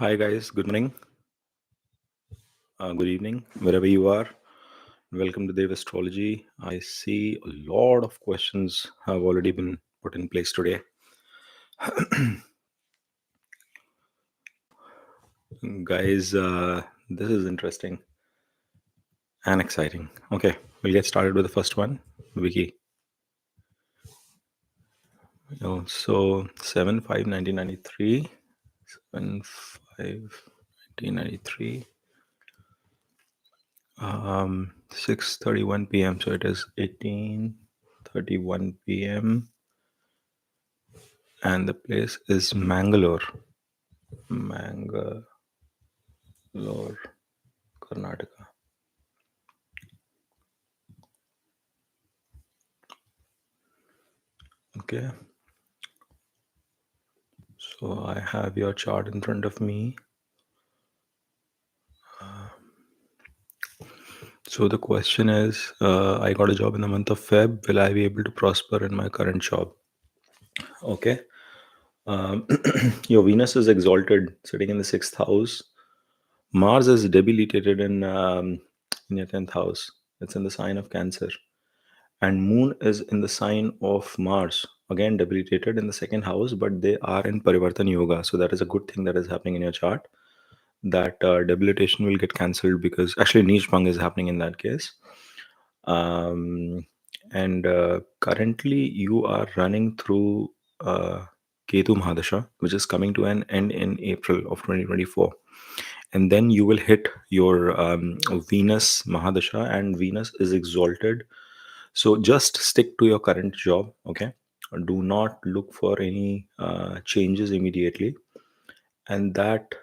Hi, guys. Good morning, good evening, wherever you are. Welcome to Devastrology. I see a lot of questions have already been put in place today. Guys, this is interesting and exciting. Okay, we'll get started with the first one. Vicky. So 7/5/1993, 7/5/1993, 6:31 p.m. So it is 18:31 p.m. and the place is Mangalore, Karnataka. Okay, so I have your chart in front of me. So the question is, I got a job in the month of Feb. Will I be able to prosper in my current job? Okay. Your Venus is exalted, sitting in the sixth house. Mars is debilitated in your 10th house. It's in the sign of Cancer. And Moon is in the sign of Mars, again debilitated in the second house, but they are in Parivartan Yoga. So that is a good thing that is happening in your chart. That debilitation will get cancelled because actually Niche Bhang is happening in that case. And currently you are running through Ketu Mahadasha, which is coming to an end in April of 2024. And then you will hit your Venus Mahadasha, and Venus is exalted. So just stick to your current job, okay? Do not look for any changes immediately, and that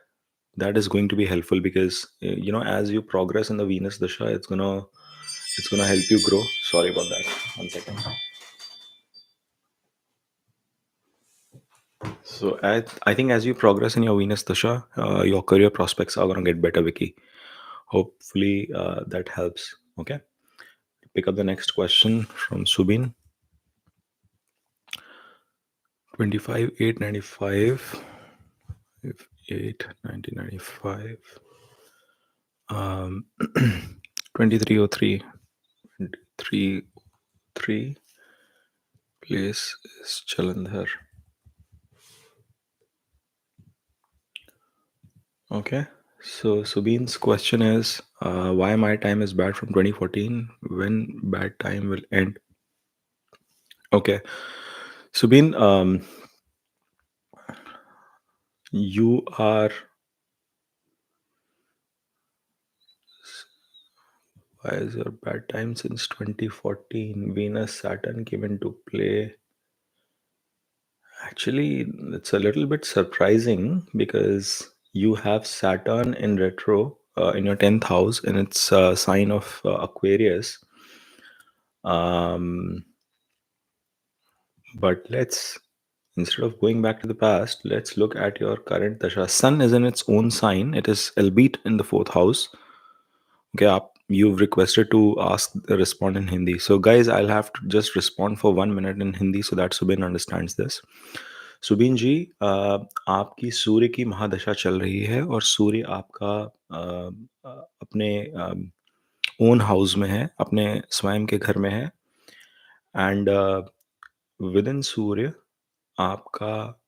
is going to be helpful because as you progress in the Venus Dasha, it's gonna help you grow. Sorry about that. 1 second. So I think as you progress in your Venus Dasha, your career prospects are gonna get better, Vicky. Hopefully that helps. Okay. Pick up the next question from Subin. 25/8/95. 8/1995. 2303. 2303. Place is Jalandhar. Okay. So Subin's question is, why my time is bad from 2014? When bad time will end? Okay. Subin, you are. Why is your bad time since 2014? Venus, Saturn came into play. Actually, it's a little bit surprising because you have Saturn in retro in your 10th house, and it's a sign of Aquarius. But instead of going back to the past, let's look at your current dasha. Sun is in its own sign. It is albeit in the fourth house. Okay, you've requested to respond in Hindi. So guys, I'll have to just respond for 1 minute in Hindi so that Subin understands this. Zubeen जी, आपकी सूर्य की महादशा चल रही है और सूर्य आपका अपने own house में है, अपने स्वयं के घर में है, एंड विद इन सूर्य आपका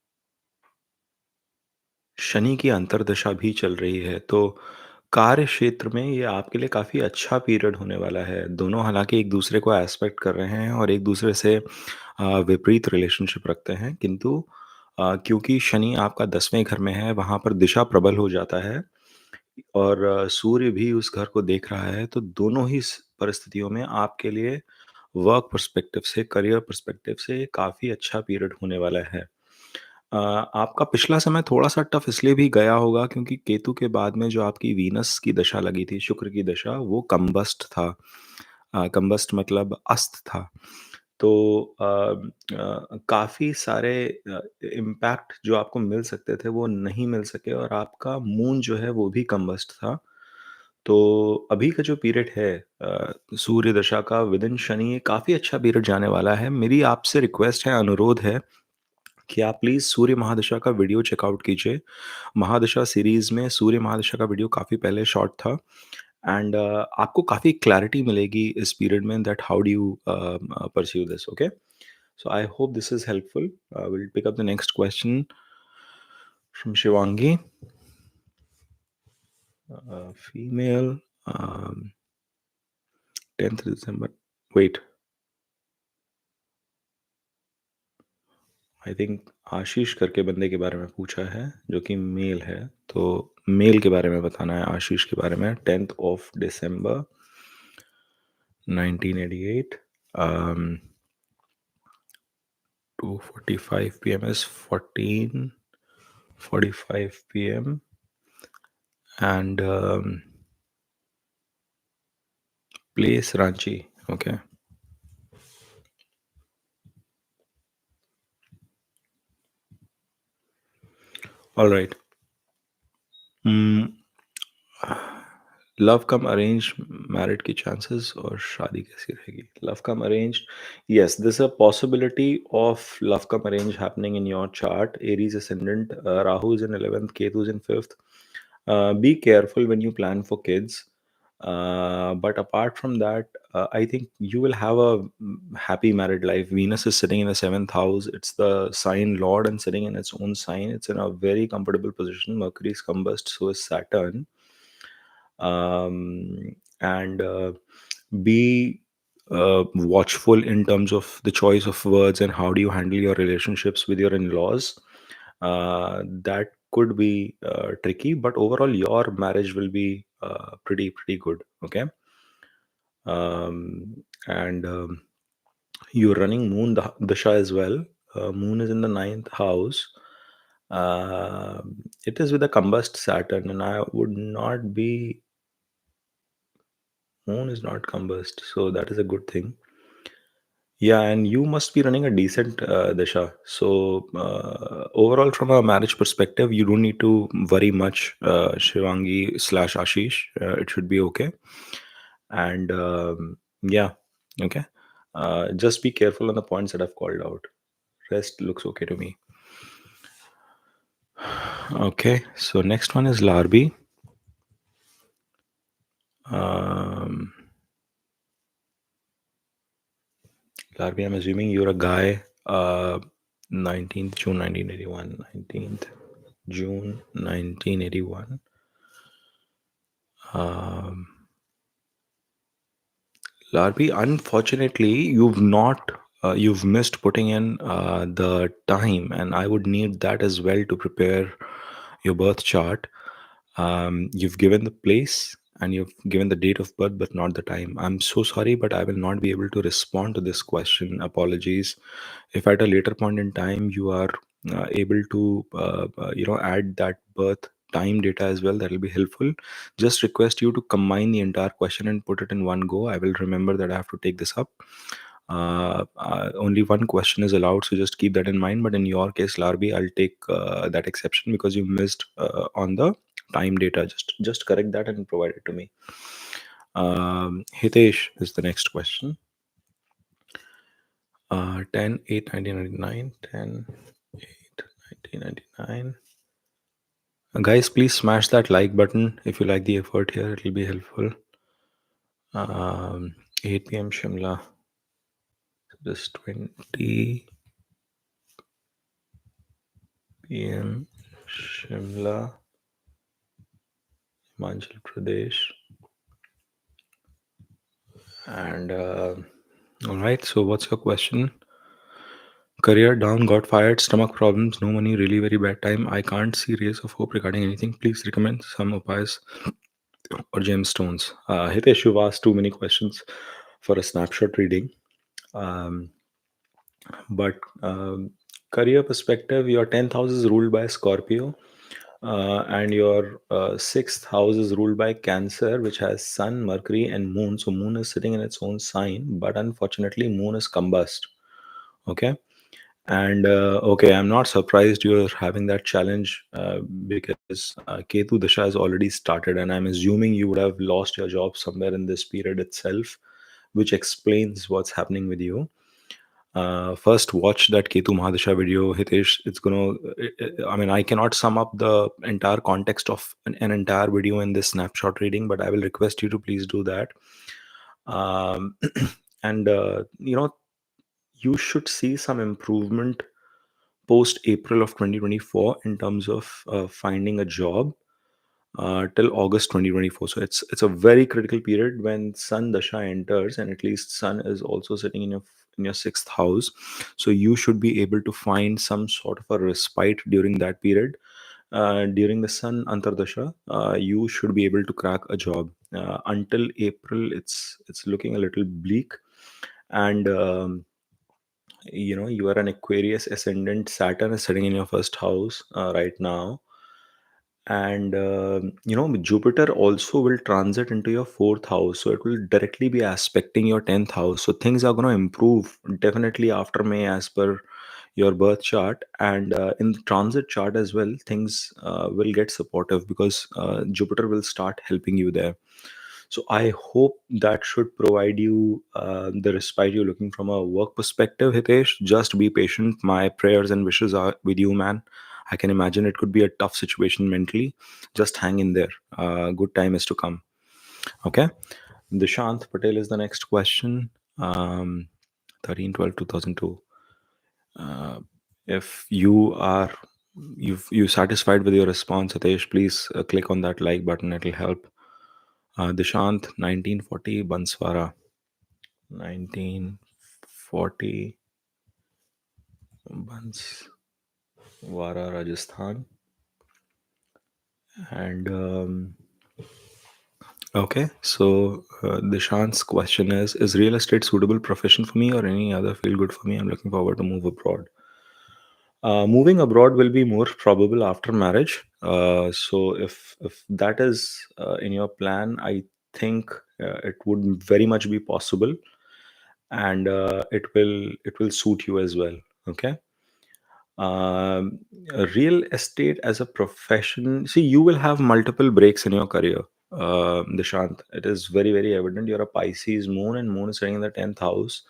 शनि की अंतर्दशा भी चल रही है। तो कार्य क्षेत्र में ये आपके लिए काफ़ी अच्छा पीरियड होने वाला है। दोनों हालांकि एक दूसरे को एस्पेक्ट कर रहे हैं और एक दूसरे से विपरीत रिलेशनशिप रखते हैं, किंतु क्योंकि शनि आपका 10वें घर में है, वहाँ पर दिशा प्रबल हो जाता है और सूर्य भी उस घर को देख रहा है, तो दोनों ही परिस्थितियों में आपके लिए वर्क पर्सपेक्टिव से, करियर पर्सपेक्टिव से काफ़ी अच्छा पीरियड होने वाला है। आपका पिछला समय थोड़ा-सा टफ इसलिए भी गया होगा क्योंकि केतु के बाद में जो आपकी वीनस की दशा लगी थी, शुक्र की दशा, वो कंबस्ट था। कंबस्ट मतलब अस्त था। तो काफ़ी सारे इम्पैक्ट जो आपको मिल सकते थे, वो नहीं मिल सके और आपका मून जो है, वो भी कंबस्ट था। तो अभी का जो पीरियड है सूर्य दशा का विदिन शनि, काफ़ी अच्छा पीरियड जाने वाला है। मेरी आपसे रिक्वेस्ट है, अनुरोध है कि आप प्लीज़ सूर्य महादशा का वीडियो चेकआउट कीजिए। महादशा सीरीज़ में सूर्य महादशा का वीडियो काफ़ी पहले शॉट था एंड आपको काफ़ी क्लैरिटी मिलेगी इस पीरियड में that how do you pursue this, okay? So I hope this is helpful. We'll pick up the next question from Shiwangi. Female, 10th December. Wait, I think Ashish करके बंदे के बारे में पूछा है जो कि मेल है, तो मेल के बारे में बताना है, आशीष के बारे में। 10th of December 1988, 2:45 p.m. is 14:45 p.m. and place Ranchi. Okay. All right. Love come arrange married की चांसेस और शादी कैसी रहेगी? Love come arrange, yes, this a possibility of love come arrange happening in your chart. Aries ascendant, Rahu is in 11th, ketu is in 5th. Be careful when you plan for kids, but apart from that, I think you will have a happy married life. Venus is sitting in the 7th house. It's the sign lord and sitting in its own sign. It's in a very comfortable position. Mercury is combust, so is Saturn. And be watchful in terms of the choice of words and how do you handle your relationships with your in-laws. That could be tricky, but overall your marriage will be pretty good, okay? And you're running moon dasha as well. Moon is in the ninth house. uh, it is with a combust Saturn, and I would not be, moon is not combust, so that is a good thing. Yeah, and you must be running a decent dasha. So overall, from a marriage perspective, you don't need to worry much, Shivangi slash Ashish. It should be okay. And yeah, okay. Just be careful on the points that I've called out. Rest looks okay to me. Okay, so next one is Larbi. Um, Larbi, I'm assuming you're a guy. 19th June 1981. 19th June 1981. Um, Larbi, unfortunately, you've missed putting in the time, and I would need that as well to prepare your birth chart. You've given the place and you've given the date of birth, but not the time. I'm so sorry, but I will not be able to respond to this question. Apologies. If at a later point in time you are able to, add that birth time data as well, that will be helpful. Just request you to combine the entire question and put it in one go. I will remember that I have to take this up. Only one question is allowed, so just keep that in mind. But in your case, Larbi, I'll take that exception because you missed on the time data. Just correct that and provide it to me. Hitesh is the next question. 10/8/1999. 10/8/1999. Guys, please smash that like button if you like the effort here. It'll be helpful. 8 p.m. Shimla. This 20 p.m. Shimla, Himachal Pradesh. And all right, so what's your question? Career down, got fired, stomach problems, no money, really very bad time. I can't see rays of hope regarding anything. Please recommend some upayas or gemstones. Hitesh, you've asked too many questions for a snapshot reading. Um, but career perspective, your 10th house is ruled by Scorpio, and your sixth house is ruled by Cancer, which has Sun, Mercury, and Moon. So Moon is sitting in its own sign, but unfortunately, Moon is combust. Okay. And okay, I'm not surprised you're having that challenge because Ketu Dasha has already started, and I'm assuming you would have lost your job somewhere in this period itself, which explains what's happening with you. First, watch that Ketu Mahadasha video, Hitesh. It's gonna. I mean, I cannot sum up the entire context of an entire video in this snapshot reading, but I will request you to please do that. Um, and you should see some improvement post April of 2024 in terms of finding a job till August 2024. So it's a very critical period when Sun Dasha enters, and at least Sun is also sitting in your sixth house. So you should be able to find some sort of a respite during that period. During the Sun Antardasha, you should be able to crack a job. Until April, it's looking a little bleak, and you are an Aquarius ascendant. Saturn is sitting in your first house right now, and Jupiter also will transit into your fourth house, so it will directly be aspecting your 10th house. So things are going to improve definitely after May as per your birth chart, and in the transit chart as well, things will get supportive because Jupiter will start helping you there. So I hope that should provide you the respite you're looking from a work perspective, Hitesh. Just be patient. My prayers and wishes are with you, man. I can imagine it could be a tough situation mentally. Just hang in there. Good time is to come. Okay. Dishant Patel is the next question. 13/12/2002. Uh, if you satisfied with your response, Hitesh, please click on that like button. It'll help. Dishant, 1940, Banswara. 1940, Banswara, Rajasthan. And okay, so Dishant's question is real estate suitable profession for me or any other feel good for me? I'm looking forward to move abroad. Moving abroad will be more probable after marriage. So if that is in your plan, I think it would very much be possible, and it will suit you as well. Okay. um, Real estate as a profession, see, you will have multiple breaks in your career. Dishant, it is very very evident you're a Pisces moon, and moon is sitting in the 10th house.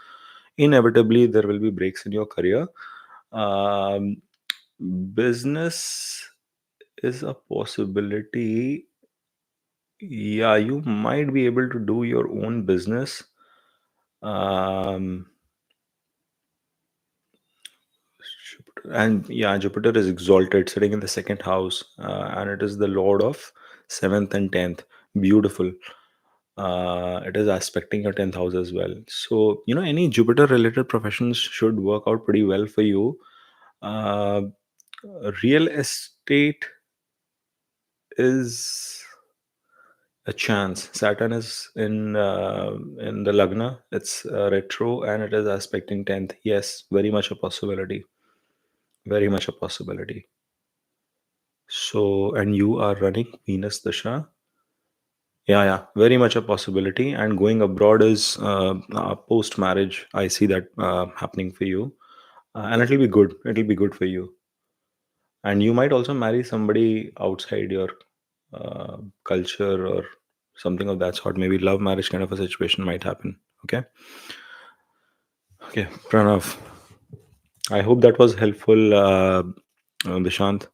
Inevitably there will be breaks in your career. um, Business is a possibility. Yeah, you might be able to do your own business. um, and yeah, Jupiter is exalted sitting in the second house, and it is the lord of 7th and 10th. Beautiful. It is aspecting your 10th house as well, so any Jupiter related professions should work out pretty well for you. uh, Real estate is a chance. Saturn is in the Lagna. It's retro, and it is aspecting 10th. Yes, very much a possibility. Very much a possibility. So, and you are running Venus Dasha. Yeah, yeah, very much a possibility. And going abroad is post marriage. I see that happening for you, and it'll be good. It'll be good for you. And you might also marry somebody outside your culture or something of that sort. Maybe love marriage kind of a situation might happen. Okay. Okay, Pranav. I hope that was helpful, Dishant.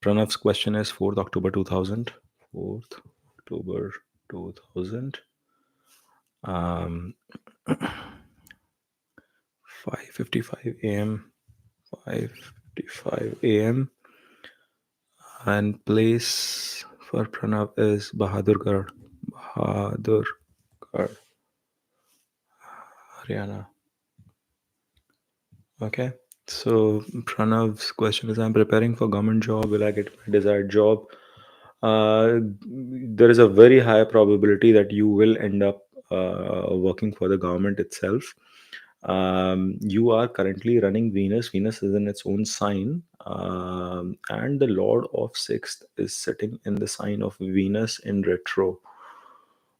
Pranav's question is 4th October 2000. 4th October 2000. Um, 5:55 a.m. 5:55 a.m. And place for Pranav is Bahadurgarh. Bahadurgarh, Haryana. Okay. So Pranav's question is: I'm preparing for government job. Will I get my desired job? There is a very high probability that you will end up working for the government itself. You are currently running Venus. Venus is in its own sign, and the Lord of Sixth is sitting in the sign of Venus in retro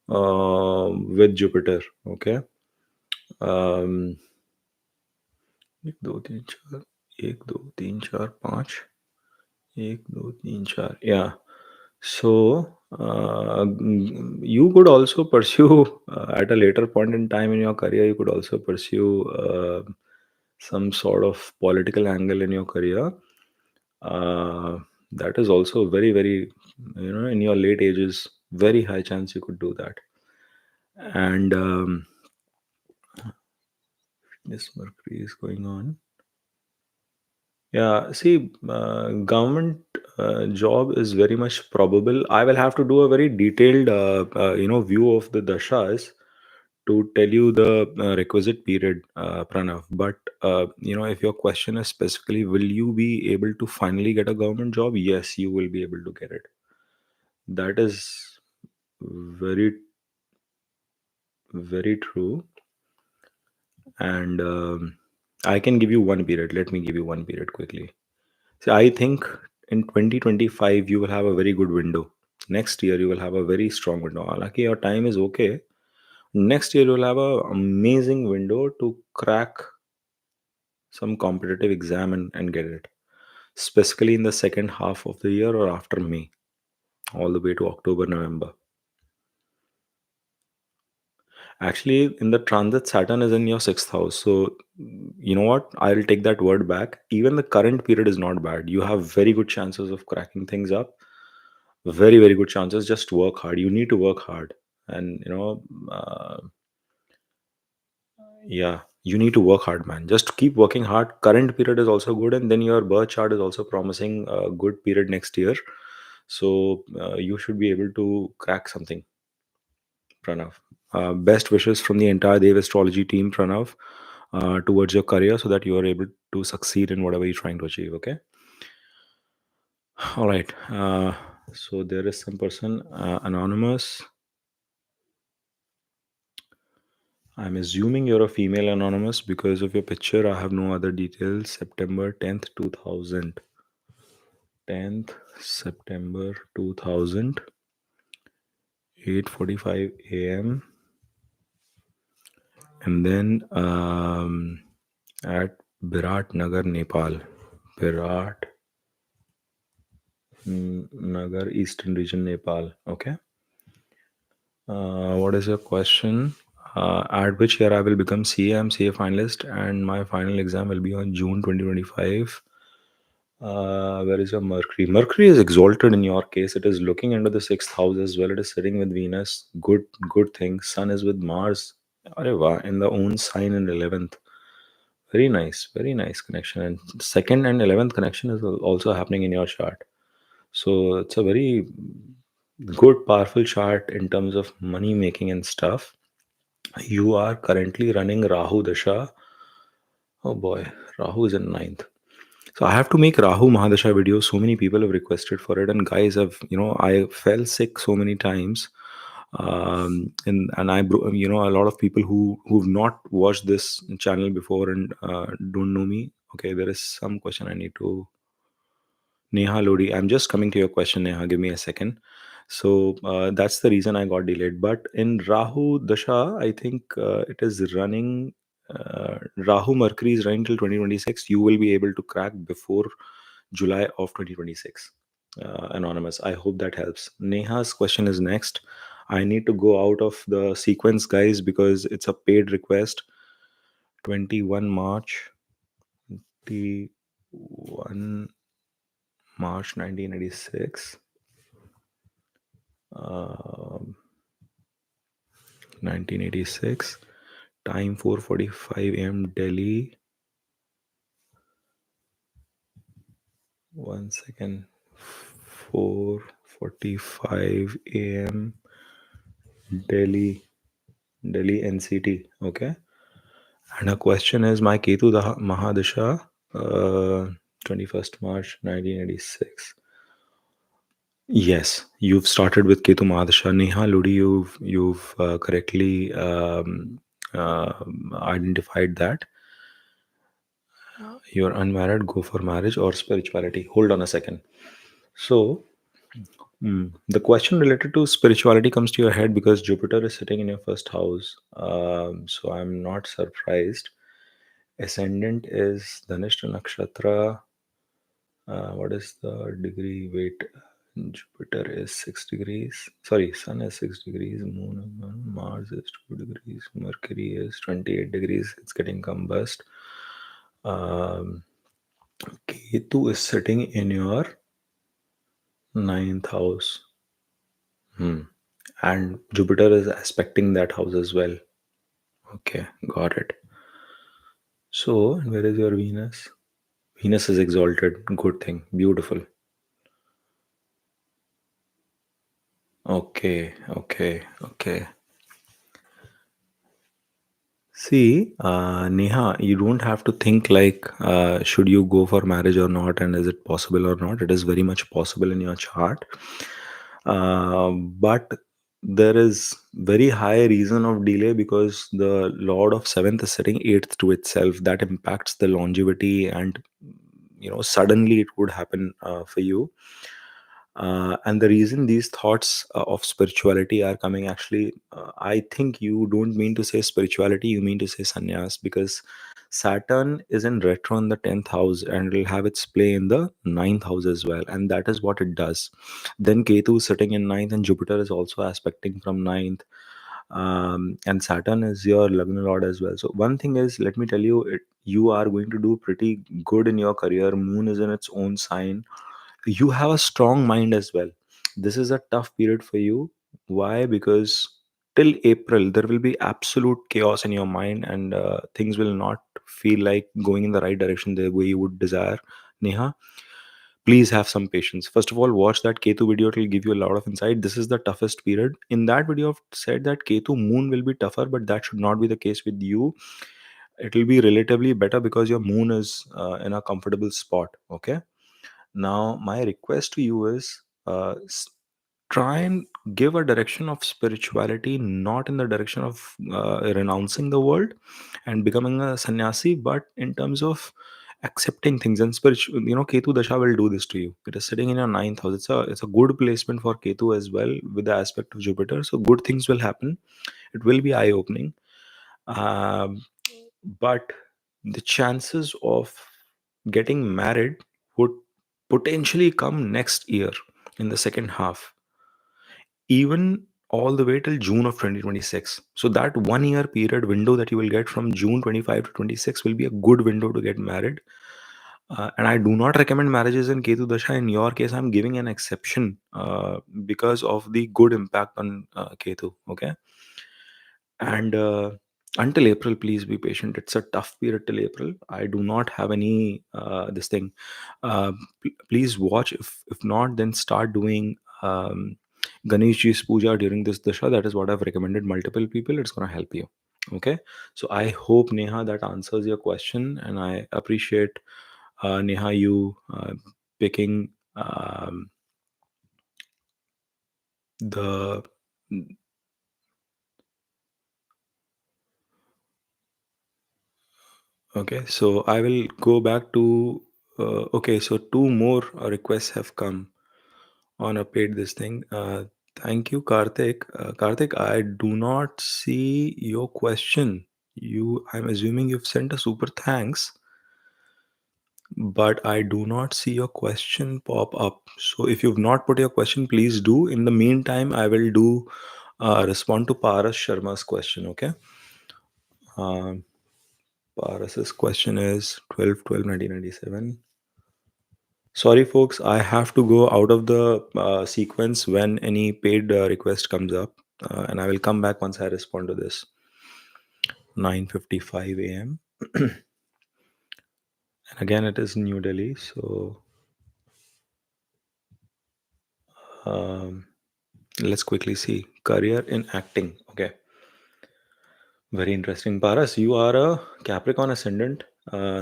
with Jupiter. Okay. Um, एक दो तीन चार एक दो तीन चार पाँच एक दो तीन चार yeah. So you could also pursue at a later point in time in your career, you could also pursue some sort of political angle in your career. uh, that is also very, very, in your late ages, very high chance you could do that. And this Mercury is going on. Yeah, see, government job is very much probable. I will have to do a very detailed, view of the dashas to tell you the requisite period, Pranav. But if your question is specifically, will you be able to finally get a government job? Yes, you will be able to get it. That is very, very true. And I can give you one period. Let me give you one period quickly. So I think in 2025 you will have a very good window. Next year you will have a very strong window. Lucky your time is okay. Next year you will have a amazing window to crack some competitive exam and get it. Specifically in the second half of the year or after May, all the way to October, November. Actually, in the transit, Saturn is in your sixth house. So, you know what? I'll take that word back. Even the current period is not bad. You have very good chances of cracking things up. Very, very good chances. Just work hard. You need to work hard. And, yeah, you need to work hard, man. Just keep working hard. Current period is also good. And then your birth chart is also promising a good period next year. So, you should be able to crack something, Pranav. Best wishes from the entire Devastrology team, Pranav, towards your career so that you are able to succeed in whatever you're trying to achieve. Okay. All right. So there is some person, anonymous. I'm assuming you're a female, anonymous, because of your picture. I have no other details. September 10th, 2000. 10th September 2000, 8:45 a.m. And then at Birat Nagar, Nepal. Birat Nagar, Eastern region, Nepal. Okay. What is your question? At which year I will become CA? I'm CA finalist, and my final exam will be on June 2025. Where is your Mercury? Mercury is exalted in your case. It is looking into the sixth house as well. It is sitting with Venus. Good, good thing. Sun is with Mars. Arey wah, in the own sign in 11th. Very nice connection. And second and 11th connection is also happening in your chart. So it's a very good, powerful chart in terms of money making and stuff. You are currently running Rahu Dasha. Oh boy, Rahu is in ninth. So I have to make Rahu Mahadasha videos. So many people have requested for it, and guys have, I fell sick so many times, and a lot of people who've not watched this channel before and don't know me. Okay, there is some question I need to. Neha Lodi, I'm just coming to your question, Neha. Give me a second. So that's the reason I got delayed. But in Rahu Dasha, I think it is running. Rahu Mercury is running till 2026. You will be able to crack before July of 2026. Anonymous. I hope that helps. Neha's question is next. I need to go out of the sequence, guys, because it's a paid request. 21 March. 21 March 1986. 1986. Time 4:45 a.m. Delhi. One second. 4:45 a.m. Delhi. Delhi NCT. Okay. And her question is my Ketu Mahadasha, 21st March 1986. Yes, you've started with Ketu Mahadasha. Neha Ludi, you've correctly identified that. You're unmarried, go for marriage or spirituality. Hold on a second. So, the question related to spirituality comes to your head because Jupiter is sitting in your first house. So, I'm not surprised. Ascendant is Dhanishta Nakshatra. What is the degree? Wait, Jupiter is 6 degrees. Sorry, Sun is 6 degrees. Moon is 1. Mars is 2 degrees. Mercury is 28 degrees. It's getting combust. Um, Ketu is sitting in your ninth house. Hmm. And Jupiter is aspecting that house as well. Okay, got it. So, where is your Venus? Venus is exalted. Good thing. Beautiful. Okay, okay, okay. See, Neha, you don't have to think like, should you go for marriage or not, and is it possible or not? It is very much possible in your chart. But there is very high reason of delay because the Lord of seventh is sitting eighth to itself. That impacts the longevity, and suddenly it would happen for you. And the reason these thoughts of spirituality are coming, actually, I think you don't mean to say spirituality, you mean to say sannyas, because Saturn is in retro in the 10th house and will have its play in the ninth house as well. And that is what it does. Then Ketu is sitting in ninth, and Jupiter is also aspecting from ninth. And Saturn is your Lagna Lord as well. So, one thing is, let me tell you, you are going to do pretty good in your career. Moon is in its own sign. You have a strong mind as well. This is a tough period for you. Why? Because till April there will be absolute chaos in your mind, and things will not feel like going in the right direction the way you would desire. Neha, please have some patience. First of all, watch that Ketu video. It will give you a lot of insight. This is the toughest period. In that video, I've said that Ketu moon will be tougher, but that should not be the case with you. It will be relatively better because your moon is in a comfortable spot. Okay. Now, my request to you is, try and give a direction of spirituality, not in the direction of renouncing the world and becoming a sannyasi, but in terms of accepting things. And spiritual, Ketu Dasha will do this to you. It is sitting in your ninth house. It's a good placement for Ketu as well, with the aspect of Jupiter. So good things will happen. It will be eye opening. Um, but the chances of getting married would potentially come next year in the second half, even all the way till June of 2026. So that 1 year period window that you will get from June 25 to 26 will be a good window to get married. And I do not recommend marriages in Ketu Dasha. In your case, I'm giving an exception because of the good impact on Ketu. Okay. And until April, please be patient. It's a tough period till April. I do not have any this thing. Please watch. If not, then start doing Ganesh Ji's puja during this dasha. That is what I've recommended multiple people. It's going to help you. Okay. So I hope, Neha, that answers your question, and I appreciate, Neha, you picking the. Okay, so I will go back to. Okay, so two more requests have come on a paid this thing. Thank you, Karthik. Karthik, I do not see your question. I'm assuming you've sent a super thanks, but I do not see your question pop up. So if you've not put your question, please do. In the meantime, I will do respond to Paras Sharma's question. Okay. Um, Paras's question is 12/12/1997. Sorry, folks, I have to go out of the sequence when any paid request comes up, and I will come back once I respond to this. 9:55 a.m. And again, it is New Delhi, so um, let's quickly see career in acting. Okay, very interesting. Paras, you are a Capricorn ascendant.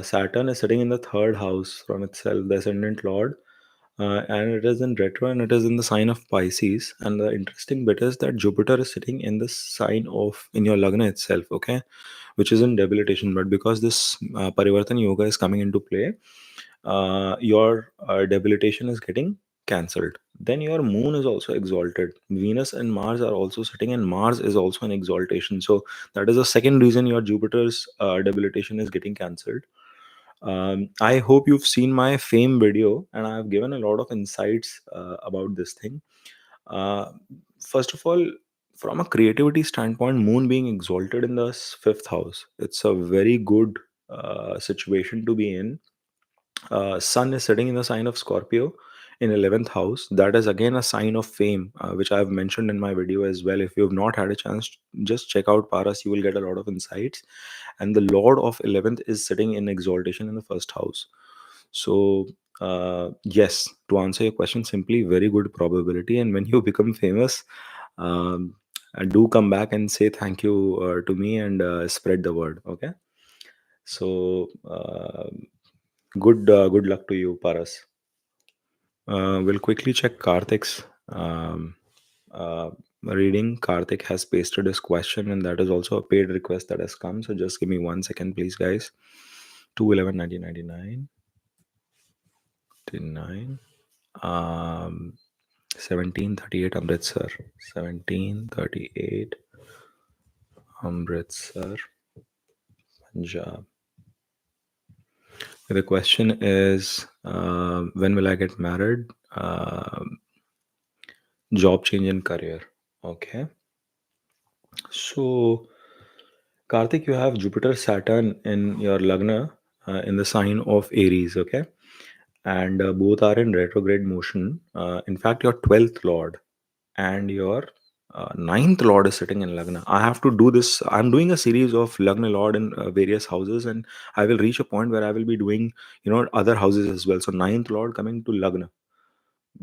Saturn is sitting in the third house from itself, the ascendant lord, and it is in retro and it is in the sign of Pisces. And the interesting bit is that Jupiter is sitting in the sign of in your Lagna itself, okay, which is in debilitation. But because this Parivartan Yoga is coming into play, your debilitation is getting cancelled. Then your moon is also exalted. Venus and Mars are also sitting, and Mars is also in exaltation. So that is the second reason your Jupiter's debilitation is getting cancelled. I hope you've seen my fame video, and I've given a lot of insights about this thing. Uh, First of all, from a creativity standpoint, Moon being exalted in the fifth house, it's a very good situation to be in. Sun is sitting in the sign of Scorpio in 11th house. That is again a sign of fame, which I have mentioned in my video as well. If you have not had a chance, just check out Paras. You will get a lot of insights. And the Lord of 11th is sitting in exaltation in the first house. So, yes, to answer your question simply, very good probability. And when you become famous, um, do come back and say thank you to me and spread the word. Okay. So, good luck to you, Paras. We'll quickly check Karthik's uh, reading. Karthik has pasted his question, and that is also a paid request that has come. So just give me 1 second, please, guys. 211 99 1738 Amritsar. 1738 Amritsar, Punjab. The question is, when will I get married? Job change and career. Okay. So, Karthik, you have Jupiter Saturn in your Lagna in the sign of Aries. Okay. And both are in retrograde motion. In fact, your 12th Lord and your ninth Lord is sitting in Lagna. I have to do this. I'm doing a series of Lagna Lord in various houses, and I will reach a point where I will be doing, other houses as well. So, ninth Lord coming to Lagna.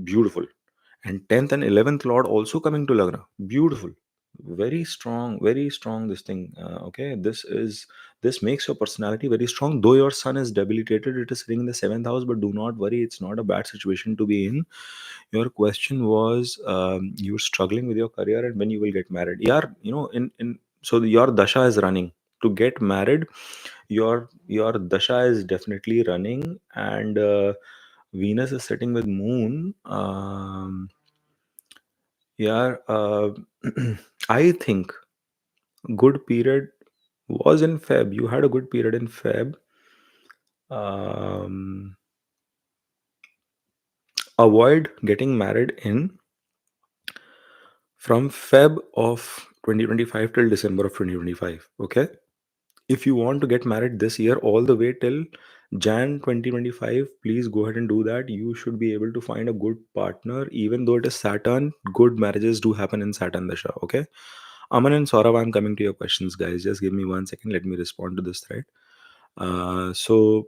Beautiful. And 10th and 11th Lord also coming to Lagna. Beautiful. Very strong this thing. Okay. This makes your personality very strong. Though your sun is debilitated, it is sitting in the 7th house, but do not worry, it's not a bad situation to be in. Your question was, you're struggling with your career and when you will get married. Yeah, in so your dasha is running to get married. Your dasha is definitely running, and Venus is sitting with Moon. Yeah, I think good period was in Feb. You had a good period in Feb. Um, Avoid getting married in from Feb of 2025 till December of 2025. Okay. If you want to get married this year all the way till Jan 2025, please go ahead and do that. You should be able to find a good partner, even though it is Saturn. Good marriages do happen in Saturn Dasha. Okay. Aman and Saurav, I'm coming to your questions, guys. Just give me 1 second. Let me respond to this thread. So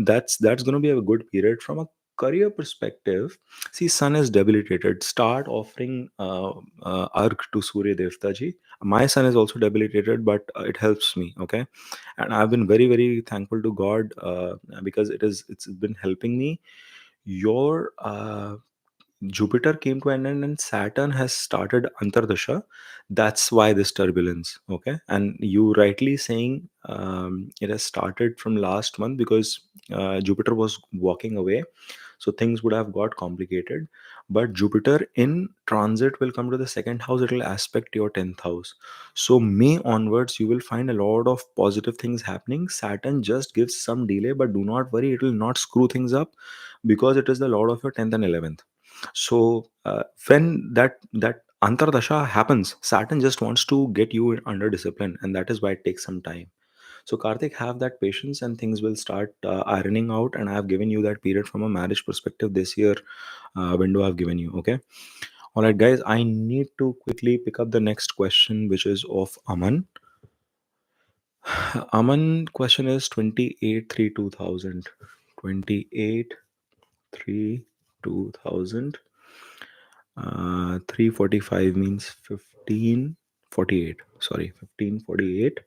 that's going to be a good period from a career perspective. See, sun is debilitated. Start offering arg to Surya Devta ji. My sun is also debilitated, but it helps me. Okay, and I've been very thankful to God because it's been helping me. Your Jupiter came to an end and Saturn has started Antardasha. That's why this turbulence. Okay. And you rightly saying it has started from last month because Jupiter was walking away. So things would have got complicated. But Jupiter in transit will come to the second house. It will aspect your 10th house. So May onwards, you will find a lot of positive things happening. Saturn just gives some delay, but do not worry. It will not screw things up because it is the Lord of your 10th and 11th. So when that antardasha happens, Saturn just wants to get you under discipline, and that is why it takes some time. So Karthik, have that patience, and things will start ironing out. And I have given you that period from a marriage perspective this year window I've given you. Okay. All right, guys. I need to quickly pick up the next question, which is of Aman. Aman question is 28/3/2000. 28/3/2000. 345 means 1548. Sorry, 1548.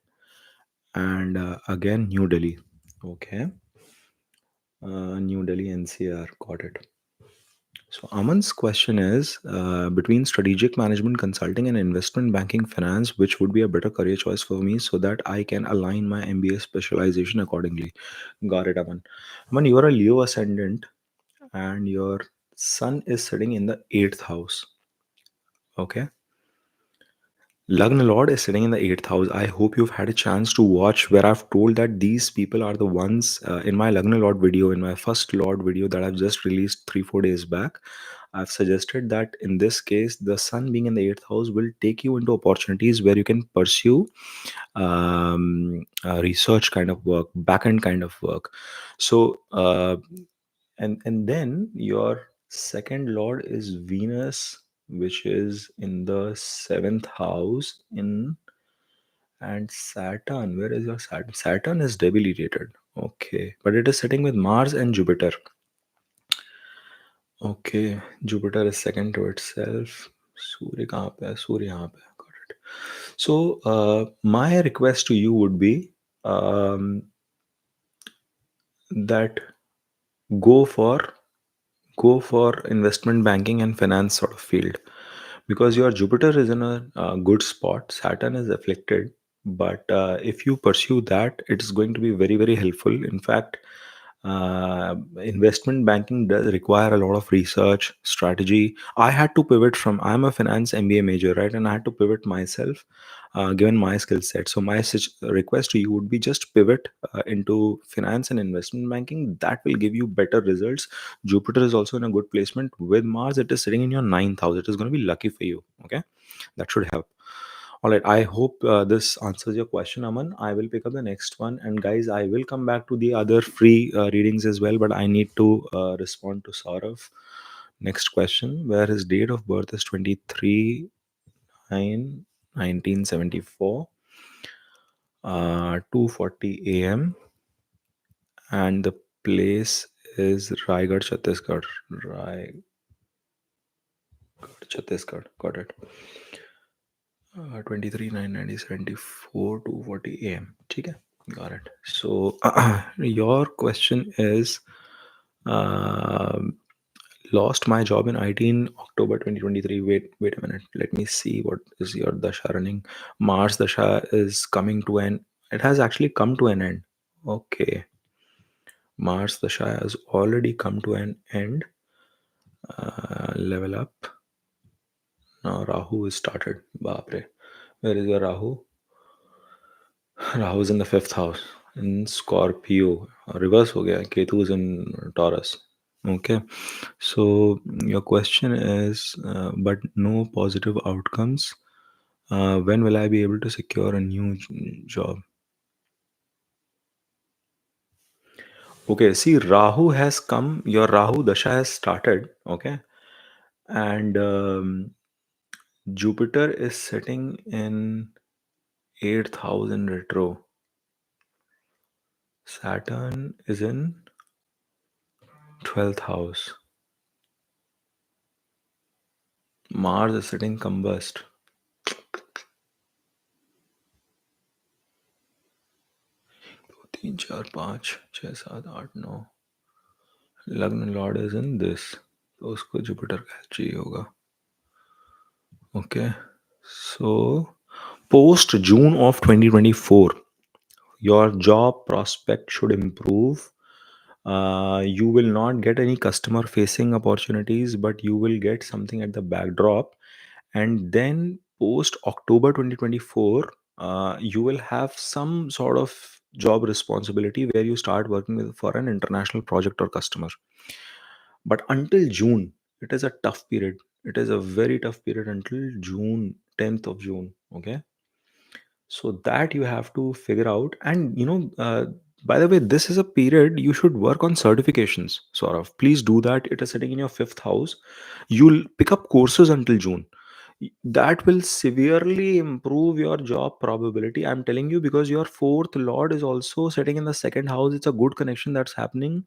And again, New Delhi. Okay. New Delhi NCR. Got it. So Aman's question is between strategic management consulting and investment banking finance, which would be a better career choice for me so that I can align my MBA specialization accordingly. Got it, Aman. Aman, you are a Leo ascendant and your sun is sitting in the 8th house. Okay. Lagna Lord is sitting in the 8th house. I hope you've had a chance to watch where I've told that these people are the ones in my Lagna Lord video, in my first Lord video that I've just released 3-4 days back. I've suggested that in this case, the sun being in the eighth house will take you into opportunities where you can pursue research kind of work, back end kind of work. So, and then your second lord is Venus, which is in the seventh house in and Saturn. Where is your Saturn? Saturn is debilitated. Okay, but it is sitting with Mars and Jupiter. Okay, Jupiter is second to itself. सूर्य कहाँ पे है? सूर्य यहाँ पे है. Got it. So, my request to you would be that go for go for investment banking and finance sort of field, because your Jupiter is in a good spot. Saturn is afflicted, but if you pursue that, it's going to be very, very helpful. In fact, investment banking does require a lot of research strategy. I had to pivot from, I'm a finance MBA major, right, and I had to pivot myself, given my skill set. So my request to you would be just pivot into finance and investment banking. That will give you better results. Jupiter is also in a good placement with Mars. It is sitting in your ninth house. It is going to be lucky for you. Okay, that should help. All right. I hope this answers your question, Aman. I will pick up the next one, and guys, I will come back to the other free readings as well. But I need to respond to Saurav. Next question: where his date of birth is 23/9 1974, 2:40 a.m. and the place is Raigad, Chhattisgarh. Raigad, Chhattisgarh. Got it. 23/9/1974, 2:40 a.m. ठीक है? Got it. So your question is, um lost my job in IT in October 2023. Wait a minute. Let me see what is your dasha running. Mars dasha is coming to an. It has actually come to an end. Okay. Mars dasha has already come to an end. Level up. Now Rahu is started. Baapre. Where is your Rahu? Rahu is in the fifth house in Scorpio. Reverse हो गया. Ketu is in Taurus. Okay. So your question is, but no positive outcomes. When will I be able to secure a new job? Okay. See, Rahu has come. Your Rahu Dasha has started. Okay. And Jupiter is sitting in eighth house in retro. Saturn is in 12th house. Mars is sitting combust. 3 4 5 6 7 8 9. लग्न Lord is in this, तो उसको Jupiter का चाहिए होगा. Okay, so post June of 2024, your job prospect should improve. You will not get any customer facing opportunities, but you will get something at the backdrop. And then post October 2024, you will have some sort of job responsibility where you start working with for an international project or customer. But until June, it is a tough period. It is a very tough period until June, 10th of June. Okay. So that you have to figure out. And, by the way, this is a period you should work on certifications, sort of. Please do that. It is sitting in your fifth house. You'll pick up courses until June. That will severely improve your job probability. I'm telling you, because your fourth lord is also sitting in the second house. It's a good connection that's happening.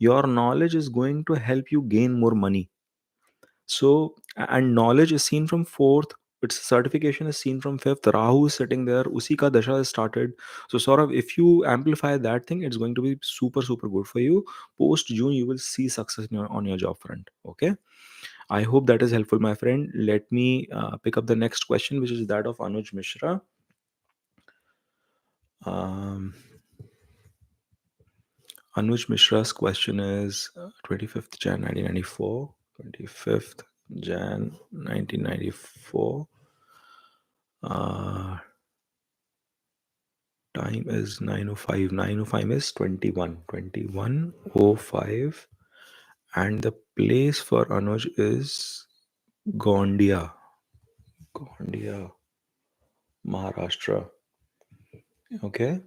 Your knowledge is going to help you gain more money. So, and knowledge is seen from fourth, its certification is seen from fifth. Rahu is sitting there, usi ka dasha has started. So sort of, if you amplify that thing, it's going to be super, super good for you. Post June, you will see success on your job front. Okay, I hope that is helpful, my friend. Let me pick up the next question, which is that of Anuj Mishra. um, Anuj Mishra's question is 25th Jan 1994, 25th Jan 1994. Time is 9:05. 9:05 is 21. 21:05. And the place for Anuj is Gondia. Gondia, Maharashtra. Okay.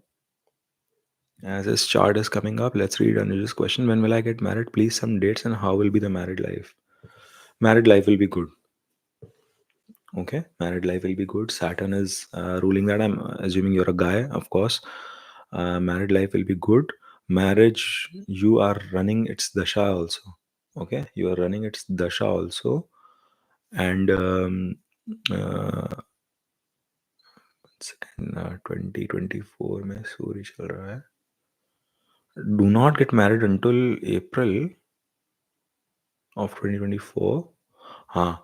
As his chart is coming up, let's read Anuj's question. When will I get married? Please, some dates and how will be the married life? Married life will be good. Okay, married life will be good. Saturn is ruling that. I'm assuming you're a guy, of course. Married life will be good. Marriage, you are running its dasha also. Okay, you are running its dasha also. And 2024 में सूर्य चल रहा है. Do not get married until April of 2024. हाँ,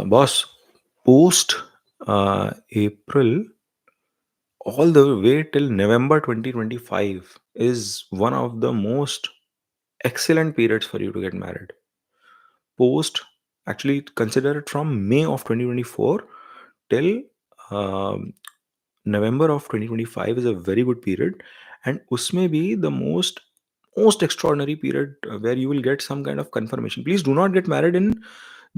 boss, post April all the way till November 2025 is one of the most excellent periods for you to get married. Post, actually consider it from May of 2024 till um, November of 2025 is a very good period, and usme bhi the most extraordinary period where you will get some kind of confirmation. Please do not get married in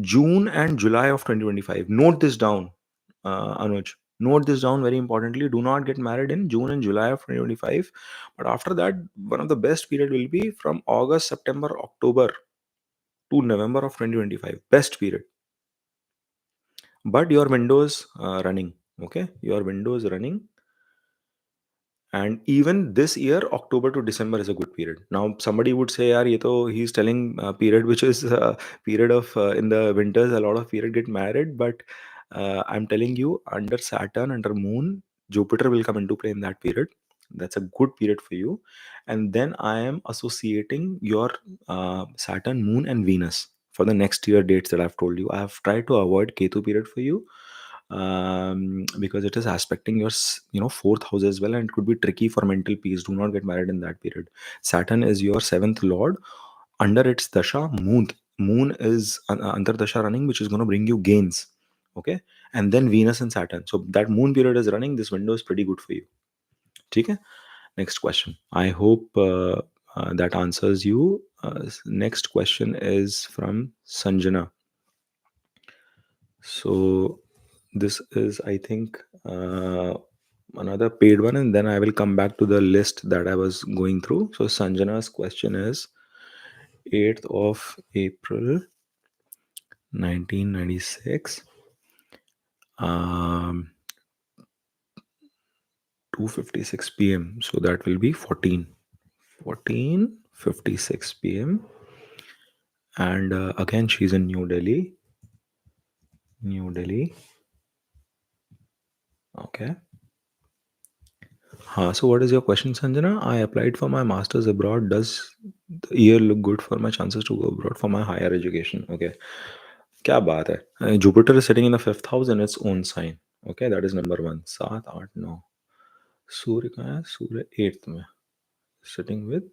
June and July of 2025. Note this down, Anuj. Note this down very importantly. Do not get married in June and July of 2025. But after that, one of the best period will be from August, September, October to November of 2025. Best period. But your window is running. Okay, your window is running, and even this year October to December is a good period. Now somebody would say, yaar, ye to he's telling period which is period of in the winters a lot of period get married, but I'm telling you, under Saturn, under Moon, Jupiter will come into play in that period. That's a good period for you. And then I am associating your Saturn, Moon and Venus for the next year dates that I've told you. I have tried to avoid Ketu period for you, because it is aspecting your fourth house as well, and it could be tricky for mental peace. Do not get married in that period. Saturn is your seventh lord. Under its dasha, moon is under dasha running, which is going to bring you gains. Okay, and then Venus and Saturn, so that moon period is running. This window is pretty good for you. Okay, next question. I hope that answers you. Next question is from Sanjana. So this is, I think, another paid one, and then I will come back to the list that I was going through. So Sanjana's question is 8th of April 1996, 2:56 p.m. So that will be 14:56 p.m. And again, she's in New Delhi. New Delhi. Okay. So what is your question, Sanjana? I applied for my master's abroad. Does the year look good for my chances to go abroad for my higher education? Okay. क्या बात है? Jupiter is sitting in the fifth house in its own sign. Okay, that is number one. 7, 8, 9. सूर्य कहाँ है? सूर्य 8th में. Sitting with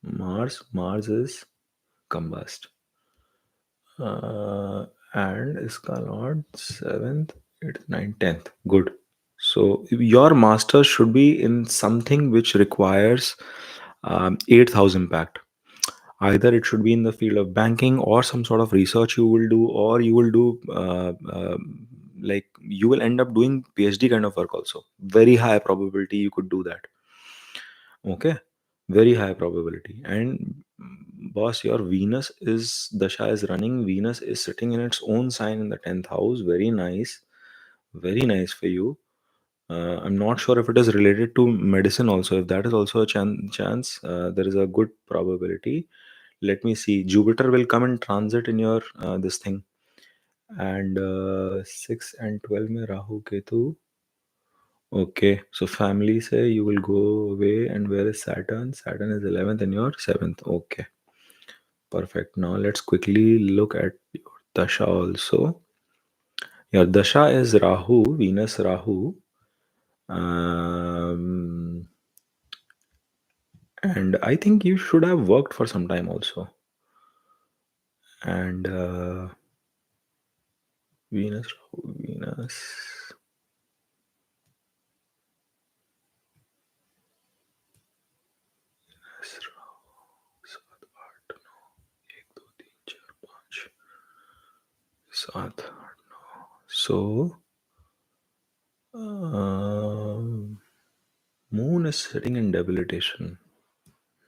Mars. Mars is combust. And iska lord 7th, 8th, 9th, 10th. Good. So your master should be in something which requires 8th house impact. Either it should be in the field of banking or some sort of research you will do, or you will do like you will end up doing PhD kind of work also. Very high probability you could do that. Okay, very high probability. And boss, your Venus is dasha is running. Venus is sitting in its own sign in the 10th house. Very nice for you. I'm not sure if it is related to medicine also. If that is also a chance, there is a good probability. Let me see. Jupiter will come and transit in your this thing, and 6 and 12 mein Rahu Ketu. Okay, so family say you will go away, and where is Saturn? Saturn is 11th and your 7th. Okay, perfect. Now let's quickly look at your dasha also. Your dasha is Rahu, Venus Rahu. And I think you should have worked for some time also. And Venus, Rahu, Venus. सात सो moon is sitting in debilitation.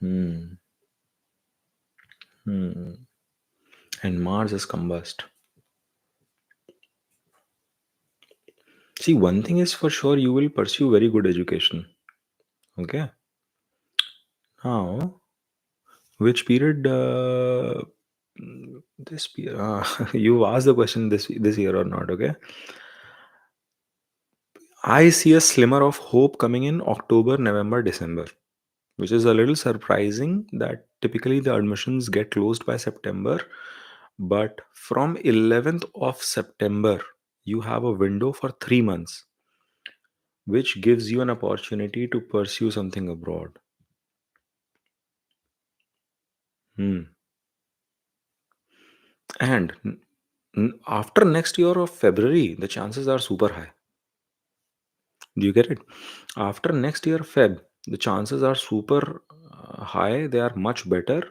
Hmm. Hmm. And Mars is combust. See, one thing is for sure, you will pursue very good education. Okay. Now, which period? This period. You asked the question this year or not? Okay. I see a slimmer of hope coming in October, November, December, which is a little surprising that typically the admissions get closed by September. But from 11th of September, you have a window for 3 months, which gives you an opportunity to pursue something abroad. Hmm. And after next year of February, the chances are super high. Do you get it? After next year, Feb, the chances are super high. They are much better.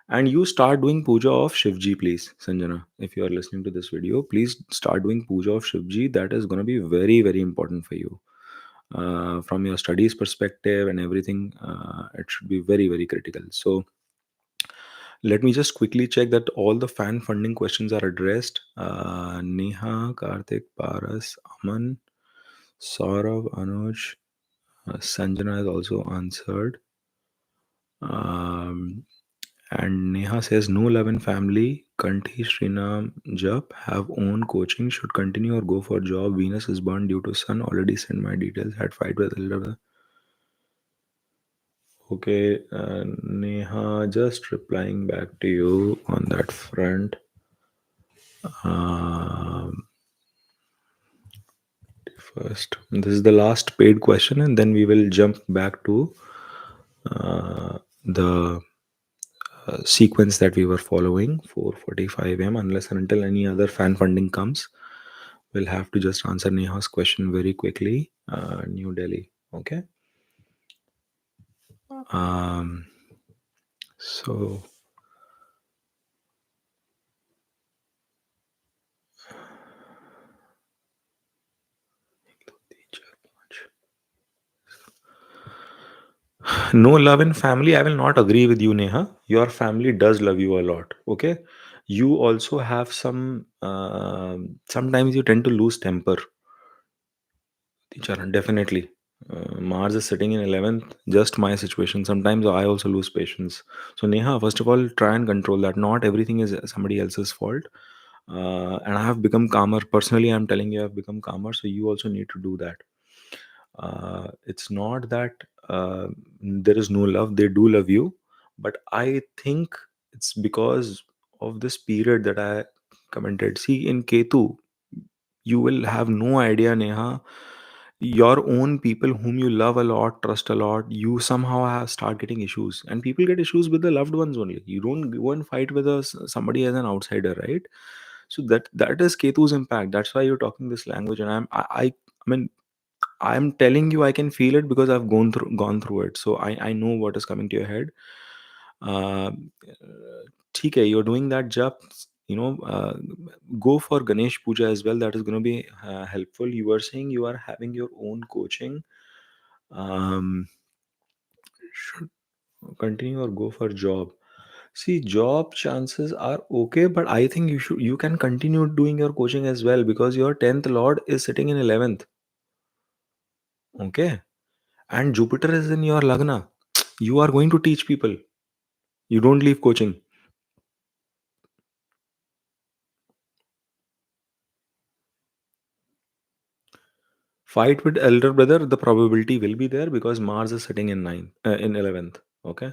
And you start doing puja of Shivji, please, Sanjana. If you are listening to this video, please start doing puja of Shivji. That is going to be very, very important for you. From your studies perspective and everything, it should be very, very critical. So, let me just quickly check that all the fan funding questions are addressed. Neha, Karthik, Paras, Aman, Saurav, Anuj, Sanjana has also answered. Um, and Neha says, no love and family. Kanti, Srinam, Jap have own coaching. Should continue or go for job. Venus is burned due to sun. Already sent my details. Had fight with elder. Okay, Neha, just replying back to you on that front. Um, First, this is the last paid question, and then we will jump back to the sequence that we were following 4:45 am. Unless and until any other fan funding comes, we'll have to just answer Neha's question very quickly. New Delhi. Okay. Um, so no love in family. I will not agree with you, Neha. Your family does love you a lot. Okay. You also have some. Sometimes you tend to lose temper. Charan, definitely. Mars is sitting in 11th, just my situation. Sometimes I also lose patience. So, Neha, first of all, try and control that. Not everything is somebody else's fault. And I have become calmer. Personally, I'm telling you, I've become calmer. So, you also need to do that. It's not that there is no love, they do love you. But I think it's because of this period that I commented. See, in Ketu, you will have no idea, Neha, your own people whom you love a lot, trust a lot, you somehow start getting issues, and people get issues with the loved ones only. You don't go and fight with somebody as an outsider, right? So that is Ketu's impact. That's why you're talking this language, and I mean, I'm telling you, I can feel it because I've gone through it. So I know what is coming to your head. uh, ठीक है, you're doing that job, go for Ganesh Puja as well. That is going to be helpful. You are saying you are having your own coaching. Should continue or go for job? See, job chances are okay, but I think you can continue doing your coaching as well because your 10th lord is sitting in 11th. Okay, and Jupiter is in your lagna. You are going to teach people. You don't leave coaching. Fight with elder brother, the probability will be there because Mars is sitting in 9th, in 11th. Okay,